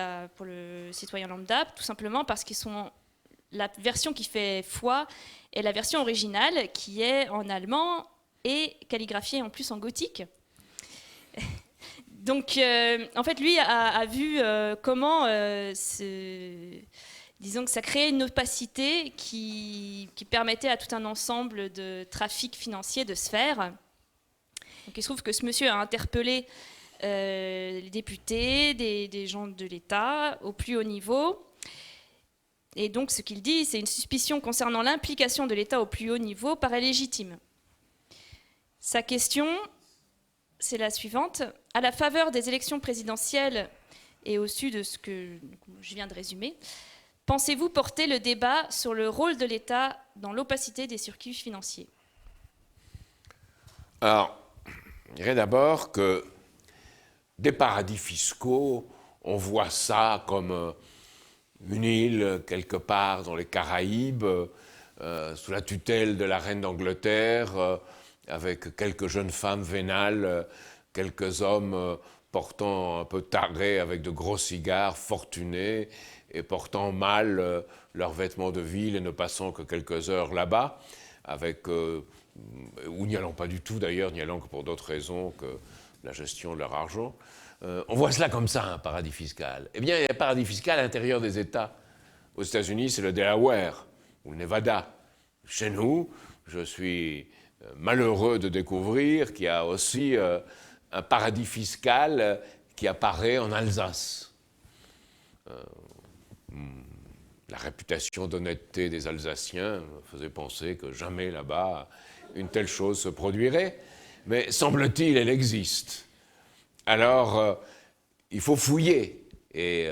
le citoyen lambda, tout simplement parce qu'ils sont la version qui fait foi est la version originale qui est en allemand et calligraphiée en plus en gothique. Donc, en fait, lui a vu comment, disons que ça créait une opacité qui permettait à tout un ensemble de trafics financiers de se faire. Donc, il se trouve que ce monsieur a interpellé les députés, des gens de l'État au plus haut niveau. Et donc ce qu'il dit, c'est une suspicion concernant l'implication de l'État au plus haut niveau paraît légitime. Sa question, c'est la suivante. À la faveur des élections présidentielles et au su de ce que je viens de résumer, pensez-vous porter le débat sur le rôle de l'État dans l'opacité des circuits financiers? Alors, je dirais d'abord que des paradis fiscaux, on voit ça comme une île quelque part dans les Caraïbes, sous la tutelle de la reine d'Angleterre, avec quelques jeunes femmes vénales, quelques hommes portant un peu tarés avec de gros cigares, fortunés, et portant mal leurs vêtements de ville et ne passant que quelques heures là-bas, ou n'y allant pas du tout d'ailleurs, n'y allant que pour d'autres raisons que la gestion de leur argent. On voit cela comme ça, un paradis fiscal. Eh bien, il y a un paradis fiscal à l'intérieur des États. Aux États-Unis, c'est le Delaware ou le Nevada. Chez nous, je suis malheureux de découvrir qu'il y a aussi un paradis fiscal qui apparaît en Alsace. La réputation d'honnêteté des Alsaciens me faisait penser que jamais là-bas une telle chose se produirait, mais semble-t-il, elle existe. Alors, il faut fouiller, et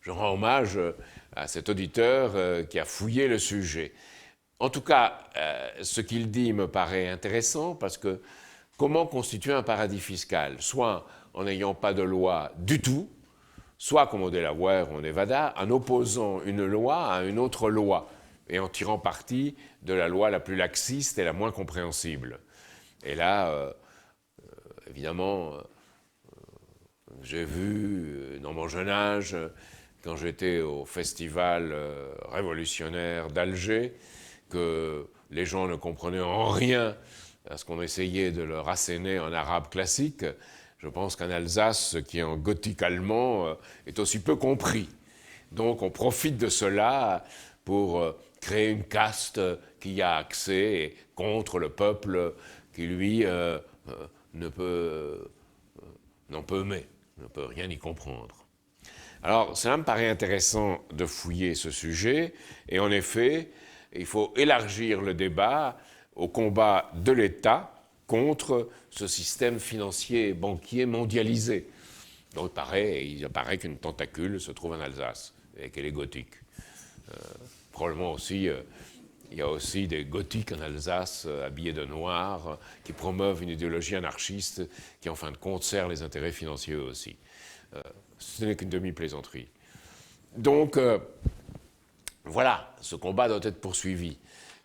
je rends hommage à cet auditeur qui a fouillé le sujet. En tout cas, ce qu'il dit me paraît intéressant, parce que comment constituer un paradis fiscal? Soit en n'ayant pas de loi du tout, soit comme au Delaware ou au Nevada, en opposant une loi à une autre loi, et en tirant parti de la loi la plus laxiste et la moins compréhensible. Et là, évidemment, j'ai vu dans mon jeune âge, quand j'étais au festival révolutionnaire d'Alger, que les gens ne comprenaient en rien à ce qu'on essayait de leur asséner en arabe classique. Je pense qu'en Alsace, ce qui est en gothique allemand est aussi peu compris. Donc on profite de cela pour créer une caste qui y a accès contre le peuple qui, lui, n'en peut rien y comprendre. Alors, cela me paraît intéressant de fouiller ce sujet, et en effet, il faut élargir le débat au combat de l'État contre ce système financier et banquier mondialisé. Donc il apparaît qu'une tentacule se trouve en Alsace, et qu'elle est gothique. Probablement aussi, il y a aussi des gothiques en Alsace habillés de noir qui promeuvent une idéologie anarchiste qui, en fin de compte, sert les intérêts financiers aussi. Ce n'est qu'une demi-plaisanterie. Donc, voilà, ce combat doit être poursuivi.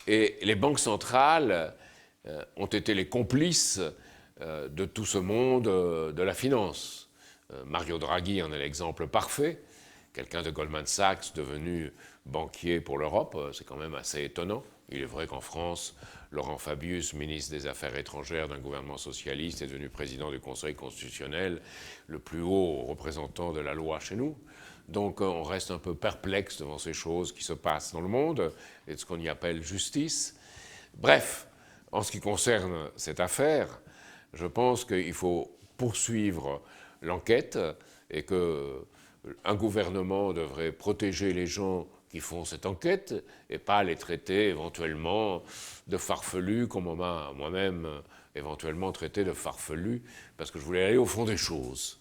Et les banques centrales ont été les complices de tout ce monde de la finance. Mario Draghi en est l'exemple parfait, quelqu'un de Goldman Sachs devenu banquier pour l'Europe, c'est quand même assez étonnant. Il est vrai qu'en France, Laurent Fabius, ministre des Affaires étrangères d'un gouvernement socialiste, est devenu président du Conseil constitutionnel, le plus haut représentant de la loi chez nous. Donc on reste un peu perplexe devant ces choses qui se passent dans le monde et de ce qu'on y appelle justice. Bref, en ce qui concerne cette affaire, je pense qu'il faut poursuivre l'enquête et qu'un gouvernement devrait protéger les gens qui font cette enquête et pas les traiter éventuellement de farfelus, comme on m'a moi-même éventuellement traité de farfelus, parce que je voulais aller au fond des choses.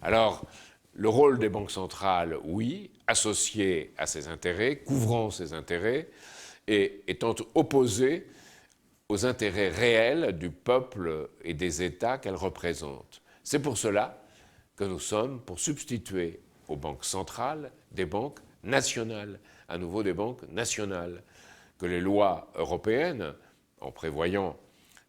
Alors, le rôle des banques centrales, oui, associé à ses intérêts, couvrant ses intérêts, et étant opposé aux intérêts réels du peuple et des États qu'elles représentent. C'est pour cela que nous sommes pour substituer aux banques centrales des banques nationales, à nouveau des banques nationales, que les lois européennes, en prévoyant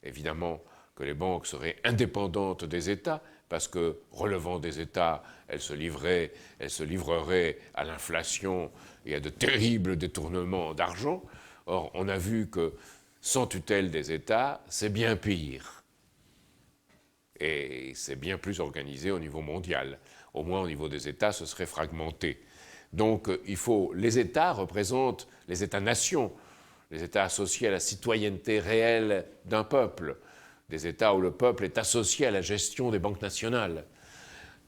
évidemment que les banques seraient indépendantes des États, parce que relevant des États, elles se livreraient à l'inflation et à de terribles détournements d'argent. Or, on a vu que sans tutelle des États, c'est bien pire. Et c'est bien plus organisé au niveau mondial. Au moins au niveau des États, ce serait fragmenté. Donc les États représentent les États-nations, les États associés à la citoyenneté réelle d'un peuple, des États où le peuple est associé à la gestion des banques nationales.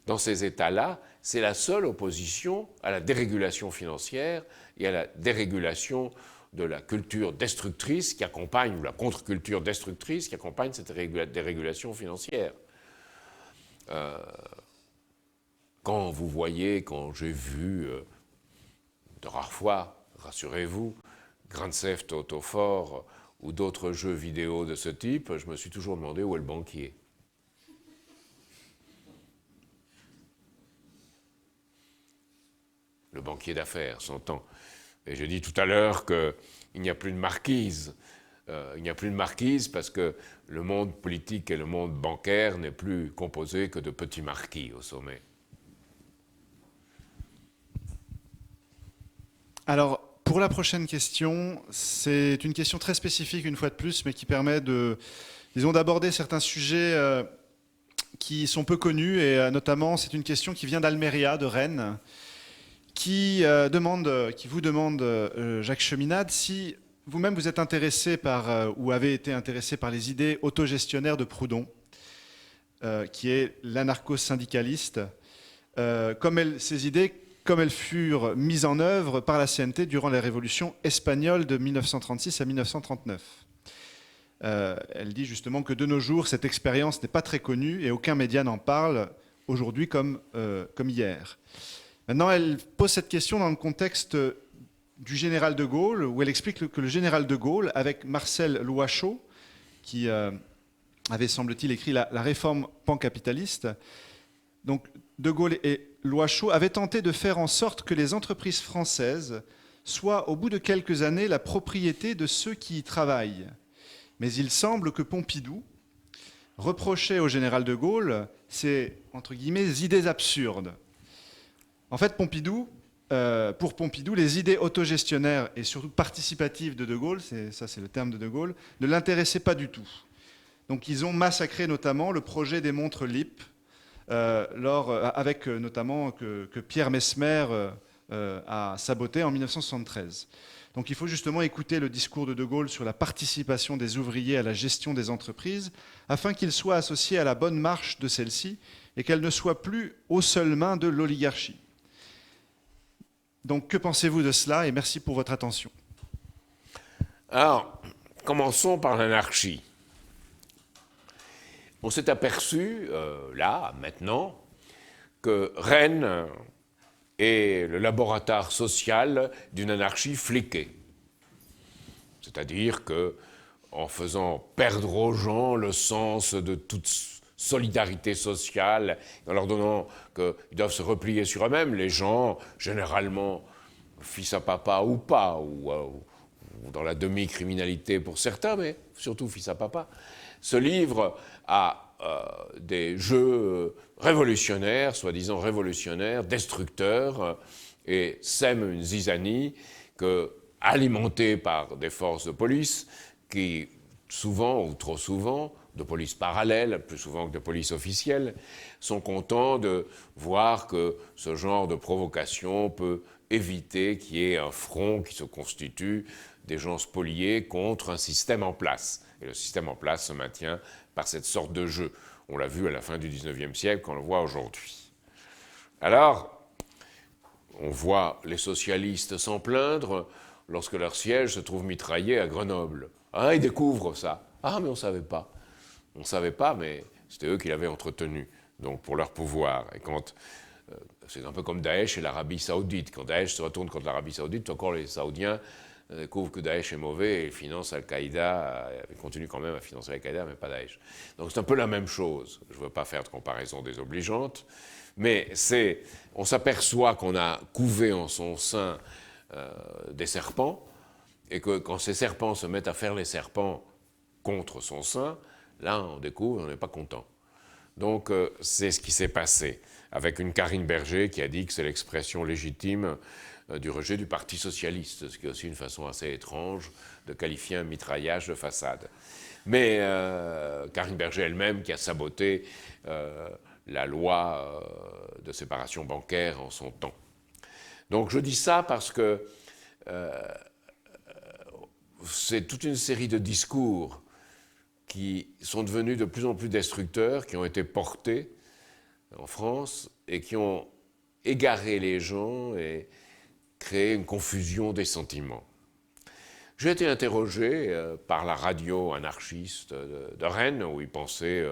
dans ces États-là, c'est la seule opposition à la dérégulation financière et à la dérégulation de la culture destructrice qui accompagne, ou la contre-culture destructrice qui accompagne cette dérégulation financière. Quand j'ai vu, de rares fois, rassurez-vous, Grand Theft Auto 4 ou d'autres jeux vidéo de ce type, je me suis toujours demandé où est le banquier. Le banquier d'affaires, s'entend. Et j'ai dit tout à l'heure qu'il n'y a plus de marquise. Il n'y a plus de marquise parce que le monde politique et le monde bancaire n'est plus composé que de petits marquis au sommet. Alors, pour la prochaine question, c'est une question très spécifique une fois de plus, mais qui permet d'aborder certains sujets qui sont peu connus, et notamment, c'est une question qui vient d'Almeria, de Rennes, qui vous demande, Jacques Cheminade, si vous-même vous êtes intéressé ou avez été intéressé par les idées autogestionnaires de Proudhon, qui est l'anarcho-syndicaliste, ces idées, comme elles furent mises en œuvre par la CNT durant la révolution espagnole de 1936 à 1939. Elle dit justement que de nos jours, cette expérience n'est pas très connue et aucun média n'en parle aujourd'hui comme hier. Maintenant, elle pose cette question dans le contexte du général de Gaulle, où elle explique que le général de Gaulle, avec Marcel Louachot, qui avait, semble-t-il, écrit la réforme pancapitaliste, donc de Gaulle et Louachot avaient tenté de faire en sorte que les entreprises françaises soient, au bout de quelques années, la propriété de ceux qui y travaillent. Mais il semble que Pompidou reprochait au général de Gaulle ces, entre guillemets, idées absurdes. En fait, pour Pompidou, les idées autogestionnaires et surtout participatives de Gaulle, c'est le terme de De Gaulle, ne l'intéressaient pas du tout. Donc ils ont massacré notamment le projet des montres LIP, avec notamment que Pierre Messmer a saboté en 1973. Donc il faut justement écouter le discours de Gaulle sur la participation des ouvriers à la gestion des entreprises, afin qu'ils soient associés à la bonne marche de celle-ci et qu'elle ne soit plus aux seules mains de l'oligarchie. Donc que pensez-vous de cela, et merci pour votre attention. Alors, commençons par l'anarchie. On s'est aperçu, là, maintenant, que Rennes est le laboratoire social d'une anarchie fliquée. C'est-à-dire qu'en faisant perdre aux gens le sens de toute solidarité sociale, en leur donnant qu'ils doivent se replier sur eux-mêmes, les gens, généralement, fils à papa ou pas, ou dans la demi-criminalité pour certains, mais surtout fils à papa, se livrent à des jeux révolutionnaires, soi-disant révolutionnaires, destructeurs, et sèment une zizanie alimentée par des forces de police qui, souvent ou trop souvent, de police parallèle, plus souvent que de police officielle, sont contents de voir que ce genre de provocation peut éviter qu'il y ait un front qui se constitue des gens spoliés contre un système en place. Et le système en place se maintient par cette sorte de jeu. On l'a vu à la fin du XIXe siècle, on le voit aujourd'hui. Alors, on voit les socialistes s'en plaindre lorsque leur siège se trouve mitraillé à Grenoble. Ah, ils découvrent ça. Ah, mais on ne savait pas. On ne savait pas, mais c'était eux qui l'avaient entretenu, donc pour leur pouvoir. Et quand c'est un peu comme Daesh et l'Arabie Saoudite. Quand Daesh se retourne contre l'Arabie Saoudite, encore les Saoudiens découvrent que Daesh est mauvais et financent Al-Qaïda, continuent quand même à financer Al-Qaïda, mais pas Daesh. Donc c'est un peu la même chose. Je ne veux pas faire de comparaison désobligeante, mais on s'aperçoit qu'on a couvé en son sein des serpents, et que quand ces serpents se mettent à faire les serpents contre son sein, là on découvre, on n'est pas content. Donc c'est ce qui s'est passé, avec une Karine Berger qui a dit que c'est l'expression légitime du rejet du Parti socialiste, ce qui est aussi une façon assez étrange de qualifier un mitraillage de façade. Mais Karine Berger elle-même qui a saboté la loi de séparation bancaire en son temps. Donc je dis ça parce que c'est toute une série de discours qui sont devenus de plus en plus destructeurs, qui ont été portés en France et qui ont égaré les gens et créé une confusion des sentiments. J'ai été interrogé par la radio anarchiste de Rennes, où ils pensaient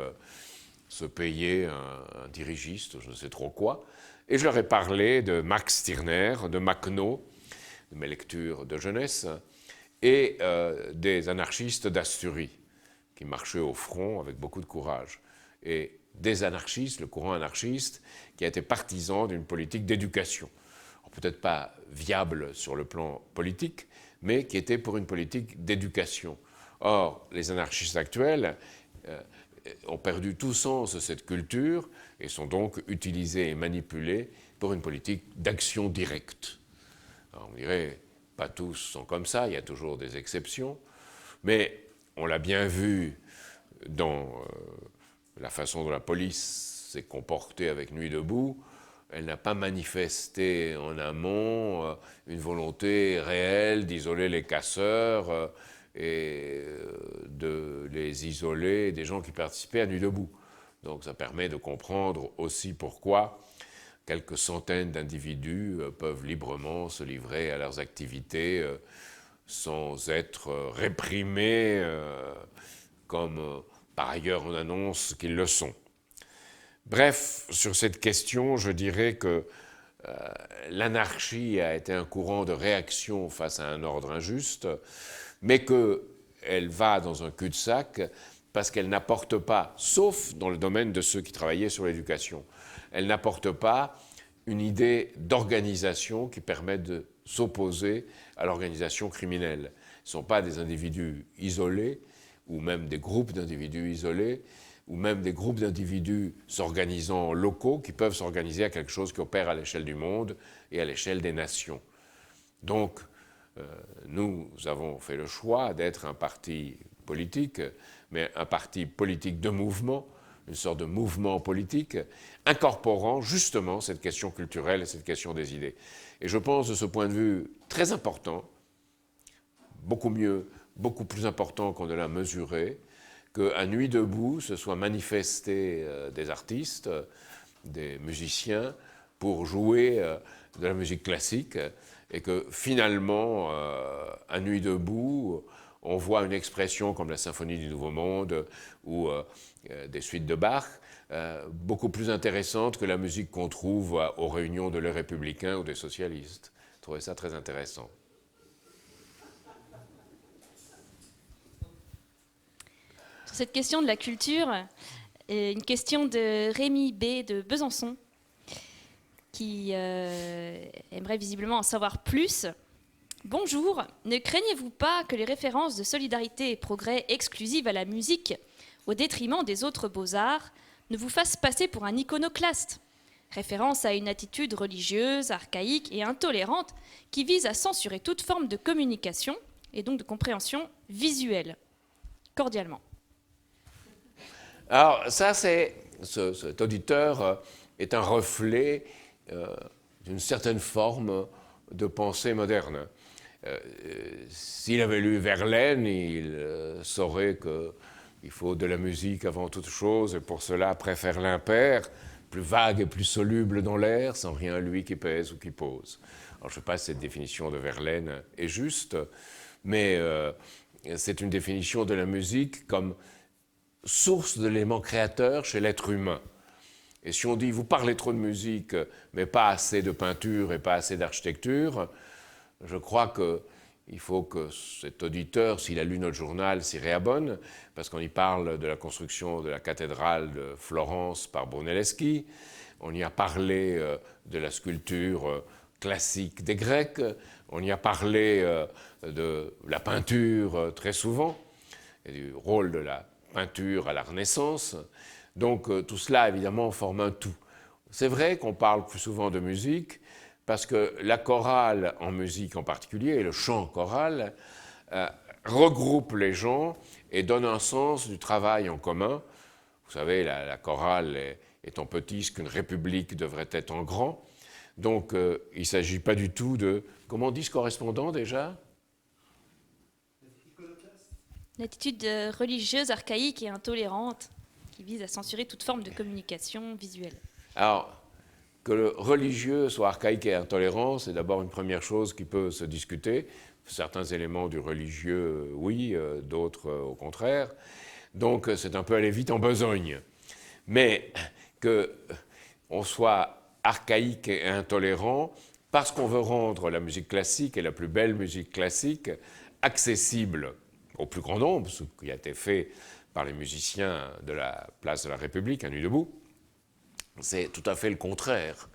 se payer un dirigiste, je ne sais trop quoi, et je leur ai parlé de Max Stirner, de Makhno, de mes lectures de jeunesse, et des anarchistes d'Asturie, qui marchaient au front avec beaucoup de courage. Et des anarchistes, le courant anarchiste, qui a été partisan d'une politique d'éducation. Peut-être pas viable sur le plan politique, mais qui était pour une politique d'éducation. Or, les anarchistes actuels ont perdu tout sens de cette culture et sont donc utilisés et manipulés pour une politique d'action directe. Alors, on dirait, pas tous sont comme ça, il y a toujours des exceptions, mais on l'a bien vu dans la façon dont la police s'est comportée avec Nuit debout. Elle n'a pas manifesté en amont une volonté réelle d'isoler les casseurs et de les isoler des gens qui participaient à Nuit debout. Donc ça permet de comprendre aussi pourquoi quelques centaines d'individus peuvent librement se livrer à leurs activités sans être réprimés comme par ailleurs on annonce qu'ils le sont. Bref, sur cette question, je dirais que l'anarchie a été un courant de réaction face à un ordre injuste, mais qu'elle va dans un cul-de-sac parce qu'elle n'apporte pas, sauf dans le domaine de ceux qui travaillaient sur l'éducation, elle n'apporte pas une idée d'organisation qui permette de s'opposer à l'organisation criminelle. Ce ne sont pas des individus isolés, ou même des groupes d'individus isolés, ou même des groupes d'individus s'organisant locaux qui peuvent s'organiser à quelque chose qui opère à l'échelle du monde et à l'échelle des nations. Donc, nous avons fait le choix d'être un parti politique, mais un parti politique de mouvement, une sorte de mouvement politique, incorporant justement cette question culturelle et cette question des idées. Et je pense de ce point de vue très important, beaucoup mieux, beaucoup plus important qu'on ne l'a mesuré, qu'à Nuit debout se soient manifestés des artistes, des musiciens, pour jouer de la musique classique, et que finalement, à Nuit debout, on voit une expression comme la Symphonie du Nouveau Monde ou des suites de Bach, beaucoup plus intéressante que la musique qu'on trouve aux réunions de les Républicains ou des socialistes. Je trouvais ça très intéressant. Sur cette question de la culture, une question de Rémi B. de Besançon, qui aimerait visiblement en savoir plus. Bonjour, ne craignez-vous pas que les références de solidarité et progrès exclusives à la musique, au détriment des autres beaux-arts, ne vous fassent passer pour un iconoclaste? Référence à une attitude religieuse, archaïque et intolérante qui vise à censurer toute forme de communication et donc de compréhension visuelle. Cordialement. Alors ça, cet auditeur est un reflet d'une certaine forme de pensée moderne. S'il avait lu Verlaine, il saurait qu'il faut de la musique avant toute chose, et pour cela préfère l'impair, plus vague et plus soluble dans l'air, sans rien lui qui pèse ou qui pose. Alors je ne sais pas si cette définition de Verlaine est juste, mais c'est une définition de la musique comme source de l'élément créateur chez l'être humain. Et si on dit, vous parlez trop de musique, mais pas assez de peinture et pas assez d'architecture, je crois qu'il faut que cet auditeur, s'il a lu notre journal, s'y réabonne, parce qu'on y parle de la construction de la cathédrale de Florence par Brunelleschi, on y a parlé de la sculpture classique des Grecs, on y a parlé de la peinture très souvent, et du rôle de la peinture à la Renaissance. Donc tout cela, évidemment, forme un tout. C'est vrai qu'on parle plus souvent de musique, parce que la chorale en musique en particulier, et le chant choral, regroupe les gens et donne un sens du travail en commun. Vous savez, la chorale est en petit ce qu'une république devrait être en grand. Donc il ne s'agit pas du tout de... Comment on dit ce correspondant déjà ? L'attitude religieuse, archaïque et intolérante qui vise à censurer toute forme de communication visuelle. Alors, que le religieux soit archaïque et intolérant, c'est d'abord une première chose qui peut se discuter. Certains éléments du religieux, oui, d'autres, au contraire. Donc, c'est un peu aller vite en besogne. Mais qu'on soit archaïque et intolérant, parce qu'on veut rendre la musique classique, et la plus belle musique classique, accessible au plus grand nombre, ce qui a été fait par les musiciens de la place de la République à Nuit debout, c'est tout à fait le contraire.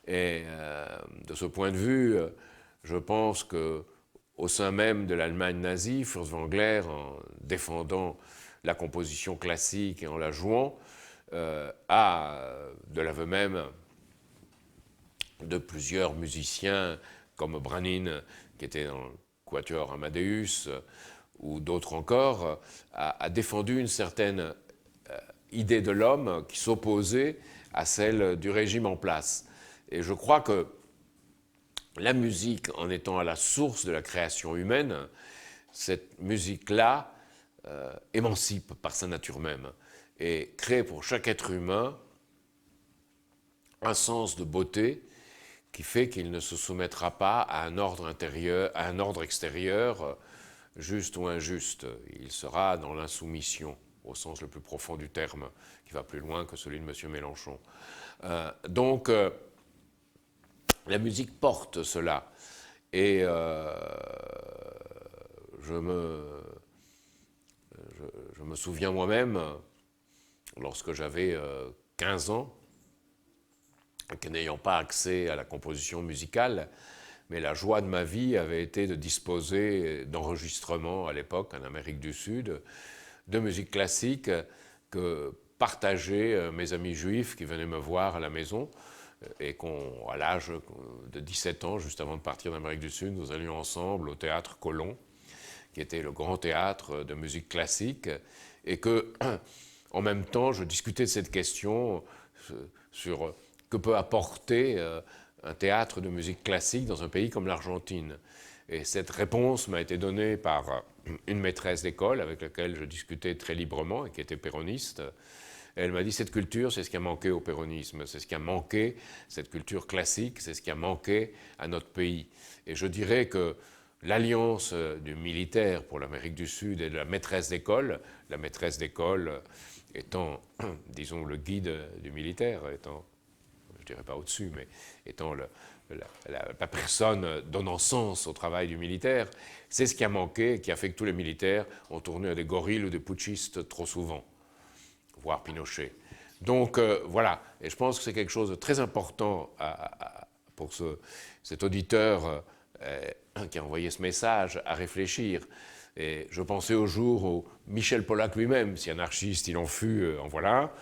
Et de ce point de vue, je pense qu'au sein même de l'Allemagne nazie, Furtwängler, en défendant la composition classique et en la jouant, a, de l'aveu même de plusieurs musiciens comme Branin, qui était dans le quatuor Amadeus, ou d'autres encore, a défendu une certaine idée de l'homme qui s'opposait à celle du régime en place. Et je crois que la musique, en étant à la source de la création humaine, cette musique-là émancipe par sa nature même et crée pour chaque être humain un sens de beauté qui fait qu'il ne se soumettra pas à un ordre intérieur, à un ordre extérieur, juste ou injuste. Il sera dans l'insoumission, au sens le plus profond du terme, qui va plus loin que celui de M. Mélenchon. Donc, la musique porte cela. Et je me souviens moi-même, lorsque j'avais 15 ans, que n'ayant pas accès à la composition musicale, mais la joie de ma vie avait été de disposer d'enregistrements à l'époque en Amérique du Sud, de musique classique que partageaient mes amis juifs qui venaient me voir à la maison et qu'à l'âge de 17 ans, juste avant de partir d'Amérique du Sud, nous allions ensemble au théâtre Colomb, qui était le grand théâtre de musique classique, et que, en même temps, je discutais de cette question sur que peut apporter un théâtre de musique classique dans un pays comme l'Argentine. Et cette réponse m'a été donnée par une maîtresse d'école avec laquelle je discutais très librement et qui était péroniste. Et elle m'a dit, cette culture, c'est ce qui a manqué au péronisme, c'est ce qui a manqué, cette culture classique, c'est ce qui a manqué à notre pays. Et je dirais que l'alliance du militaire pour l'Amérique du Sud et de la maîtresse d'école étant, disons, le guide du militaire, étant, je dirais pas au-dessus, mais étant la personne donnant sens au travail du militaire, c'est ce qui a manqué et qui a fait que tous les militaires ont tourné à des gorilles ou des putschistes trop souvent, voire Pinochet. Donc voilà, et je pense que c'est quelque chose de très important pour cet auditeur qui a envoyé ce message à réfléchir. Et je pensais au jour où Michel Pollack lui-même, si anarchiste il en fut, en voilà,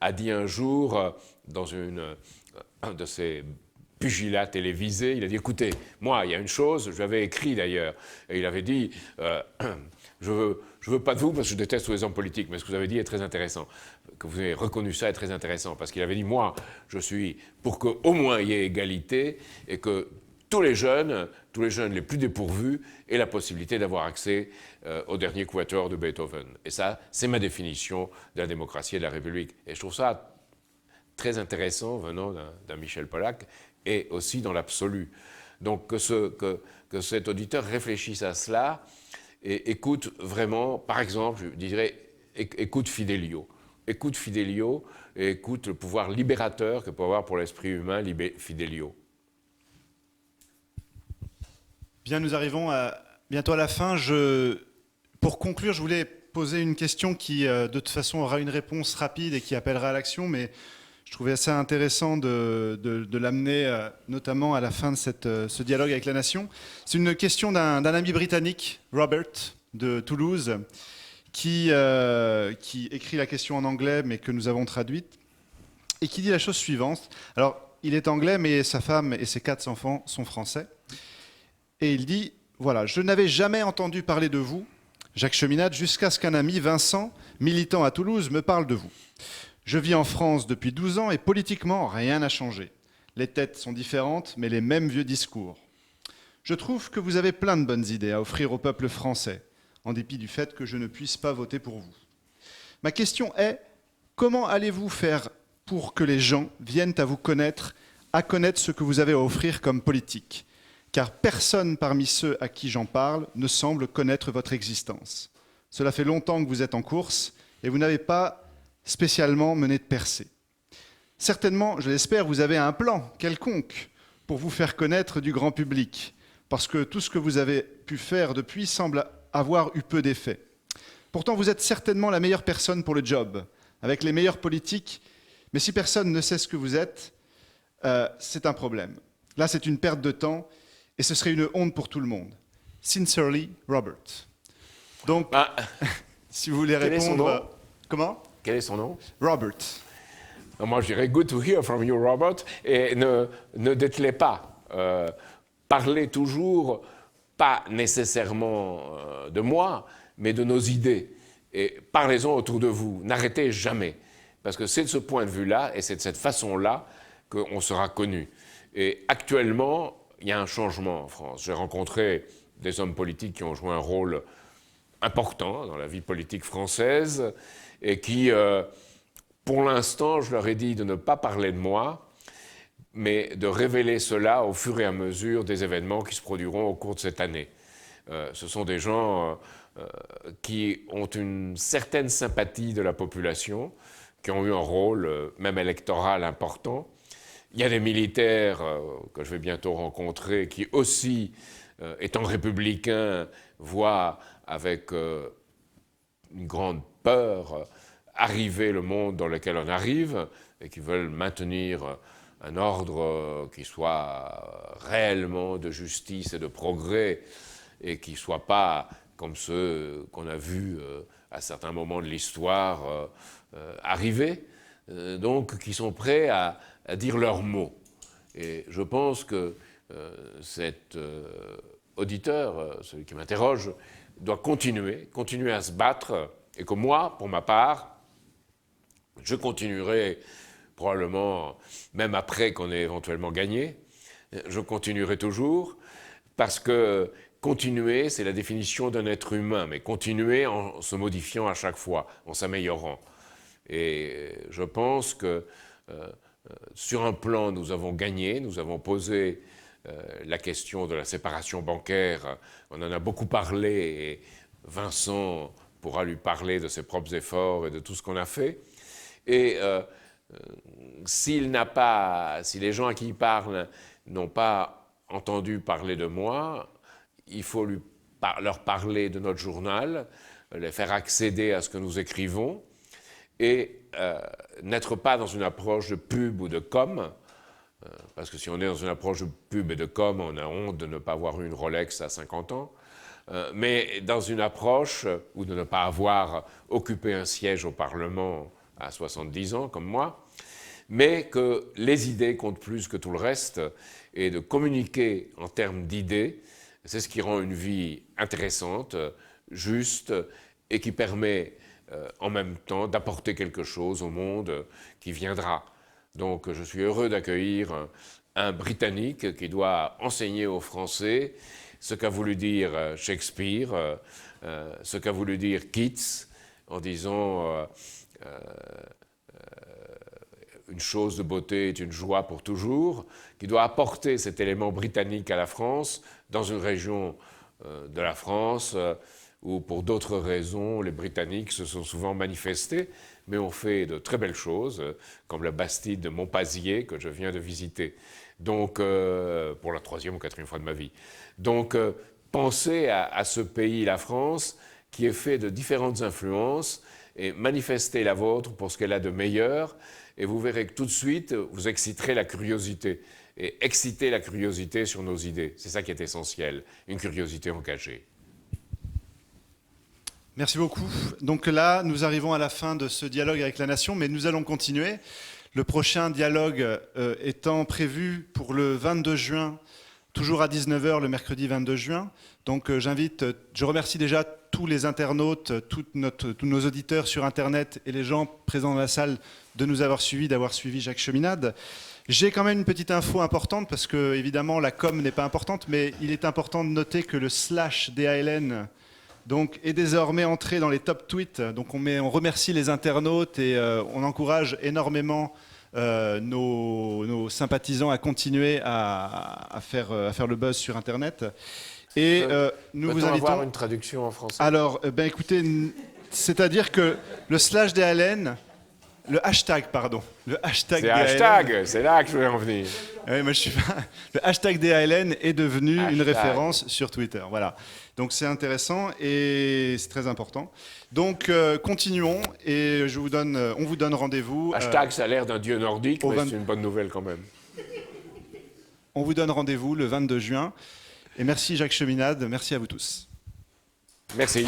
a dit un jour dans un de ses pugilats télévisés, il a dit, écoutez, moi, il y a une chose, je l'avais écrit d'ailleurs, et il avait dit, je veux pas de vous parce que je déteste tous les hommes politiques, mais ce que vous avez dit est très intéressant, que vous avez reconnu ça est très intéressant, parce qu'il avait dit, moi, je suis pour qu'au moins il y ait égalité, et que tous les jeunes les plus dépourvus aient la possibilité d'avoir accès au dernier quatuor de Beethoven. Et ça, c'est ma définition de la démocratie et de la République. Et je trouve ça très intéressant venant d'un Michel Pollack, et aussi dans l'absolu. Donc que cet auditeur réfléchisse à cela et écoute vraiment, par exemple, je dirais, écoute Fidelio. Écoute Fidelio et écoute le pouvoir libérateur que peut avoir pour l'esprit humain Fidelio. Bien, nous arrivons bientôt à la fin. Pour conclure, je voulais poser une question qui, de toute façon, aura une réponse rapide et qui appellera à l'action, mais je trouvais assez intéressant de l'amener, notamment à la fin de ce dialogue avec la nation. C'est une question d'un ami britannique, Robert, de Toulouse, qui écrit la question en anglais, mais que nous avons traduite, et qui dit la chose suivante. Alors, il est anglais, mais sa femme et ses 4 enfants sont français. Et il dit, voilà, je n'avais jamais entendu parler de vous, Jacques Cheminade, jusqu'à ce qu'un ami, Vincent, militant à Toulouse, me parle de vous. Je vis en France depuis 12 ans et politiquement, rien n'a changé. Les têtes sont différentes, mais les mêmes vieux discours. Je trouve que vous avez plein de bonnes idées à offrir au peuple français, en dépit du fait que je ne puisse pas voter pour vous. Ma question est, comment allez-vous faire pour que les gens viennent à vous connaître, à connaître ce que vous avez à offrir comme politique. Car personne parmi ceux à qui j'en parle ne semble connaître votre existence. Cela fait longtemps que vous êtes en course et vous n'avez pas spécialement mené de percée. Certainement, je l'espère, vous avez un plan quelconque pour vous faire connaître du grand public, parce que tout ce que vous avez pu faire depuis semble avoir eu peu d'effet. Pourtant, vous êtes certainement la meilleure personne pour le job, avec les meilleures politiques, mais si personne ne sait ce que vous êtes, c'est un problème. Là, c'est une perte de temps, et ce serait une honte pour tout le monde. Sincerely, Robert. Donc, si vous voulez Quel est son répondre... nom Comment ? Quel est son nom? Robert. Moi, je dirais good to hear from you, Robert, et ne dételez pas. Parlez toujours, pas nécessairement de moi, mais de nos idées. Et parlez-en autour de vous. N'arrêtez jamais. Parce que c'est de ce point de vue-là, et c'est de cette façon-là qu'on sera connu. Et actuellement, il y a un changement en France. J'ai rencontré des hommes politiques qui ont joué un rôle important dans la vie politique française et qui, pour l'instant, je leur ai dit de ne pas parler de moi, mais de révéler cela au fur et à mesure des événements qui se produiront au cours de cette année. Ce sont des gens qui ont une certaine sympathie de la population, qui ont eu un rôle, même électoral, important. Il y a des militaires que je vais bientôt rencontrer qui aussi, étant républicains, voient avec une grande peur arriver le monde dans lequel on arrive et qui veulent maintenir un ordre qui soit réellement de justice et de progrès et qui ne soit pas comme ceux qu'on a vus à certains moments de l'histoire arriver, donc qui sont prêts à dire leurs mots. Et je pense que cet auditeur, celui qui m'interroge, doit continuer à se battre, et que moi, pour ma part, je continuerai probablement, même après qu'on ait éventuellement gagné, je continuerai toujours, parce que continuer, c'est la définition d'un être humain, mais continuer en se modifiant à chaque fois, en s'améliorant. Et je pense que sur un plan, nous avons gagné, nous avons posé la question de la séparation bancaire, on en a beaucoup parlé, et Vincent pourra lui parler de ses propres efforts et de tout ce qu'on a fait. Et si les gens à qui il parle n'ont pas entendu parler de moi, il faut leur parler de notre journal, les faire accéder à ce que nous écrivons, et n'être pas dans une approche de pub ou de com, parce que si on est dans une approche de pub et de com, on a honte de ne pas avoir eu une Rolex à 50 ans, mais dans une approche, ou de ne pas avoir occupé un siège au Parlement à 70 ans, comme moi, mais que les idées comptent plus que tout le reste, et de communiquer en termes d'idées, c'est ce qui rend une vie intéressante, juste, et qui permet en même temps d'apporter quelque chose au monde qui viendra. Donc je suis heureux d'accueillir un Britannique qui doit enseigner aux Français ce qu'a voulu dire Shakespeare, ce qu'a voulu dire Keats, en disant une chose de beauté est une joie pour toujours, qui doit apporter cet élément britannique à la France, dans une région de la France où, pour d'autres raisons, les Britanniques se sont souvent manifestés, mais ont fait de très belles choses, comme la Bastide de Montpazier, que je viens de visiter, donc, pour la 3e ou 4e fois de ma vie. Donc, pensez à ce pays, la France, qui est fait de différentes influences, et manifestez la vôtre pour ce qu'elle a de meilleur, et vous verrez que tout de suite, vous exciterez la curiosité. Et exciter la curiosité sur nos idées, c'est ça qui est essentiel, une curiosité engagée. Merci beaucoup. Donc là, nous arrivons à la fin de ce dialogue avec la nation, mais nous allons continuer. Le prochain dialogue étant prévu pour le 22 juin, toujours à 19h, le mercredi 22 juin. Donc je remercie déjà tous les internautes, tous nos auditeurs sur Internet et les gens présents dans la salle de nous avoir suivis, d'avoir suivi Jacques Cheminade. J'ai quand même une petite info importante, parce que évidemment la com n'est pas importante, mais il est important de noter que le /DALN donc, est désormais entré dans les top tweets. Donc on remercie les internautes et on encourage énormément nos sympathisants à continuer à faire le buzz sur Internet. Et nous vous invitons... avoir une traduction en français? Alors, écoutez, c'est-à-dire que le slash DALN, le hashtag C'est DALN, hashtag, c'est là que je voulais en venir. oui, moi je suis pas... Le hashtag DALN est devenu une Hashtag. référence sur Twitter. Voilà. Donc c'est intéressant et c'est très important. Donc continuons et on vous donne rendez-vous. Hashtag, ça a l'air d'un dieu nordique, mais c'est une bonne nouvelle quand même. On vous donne rendez-vous le 22 juin. Et merci Jacques Cheminade, merci à vous tous. Merci.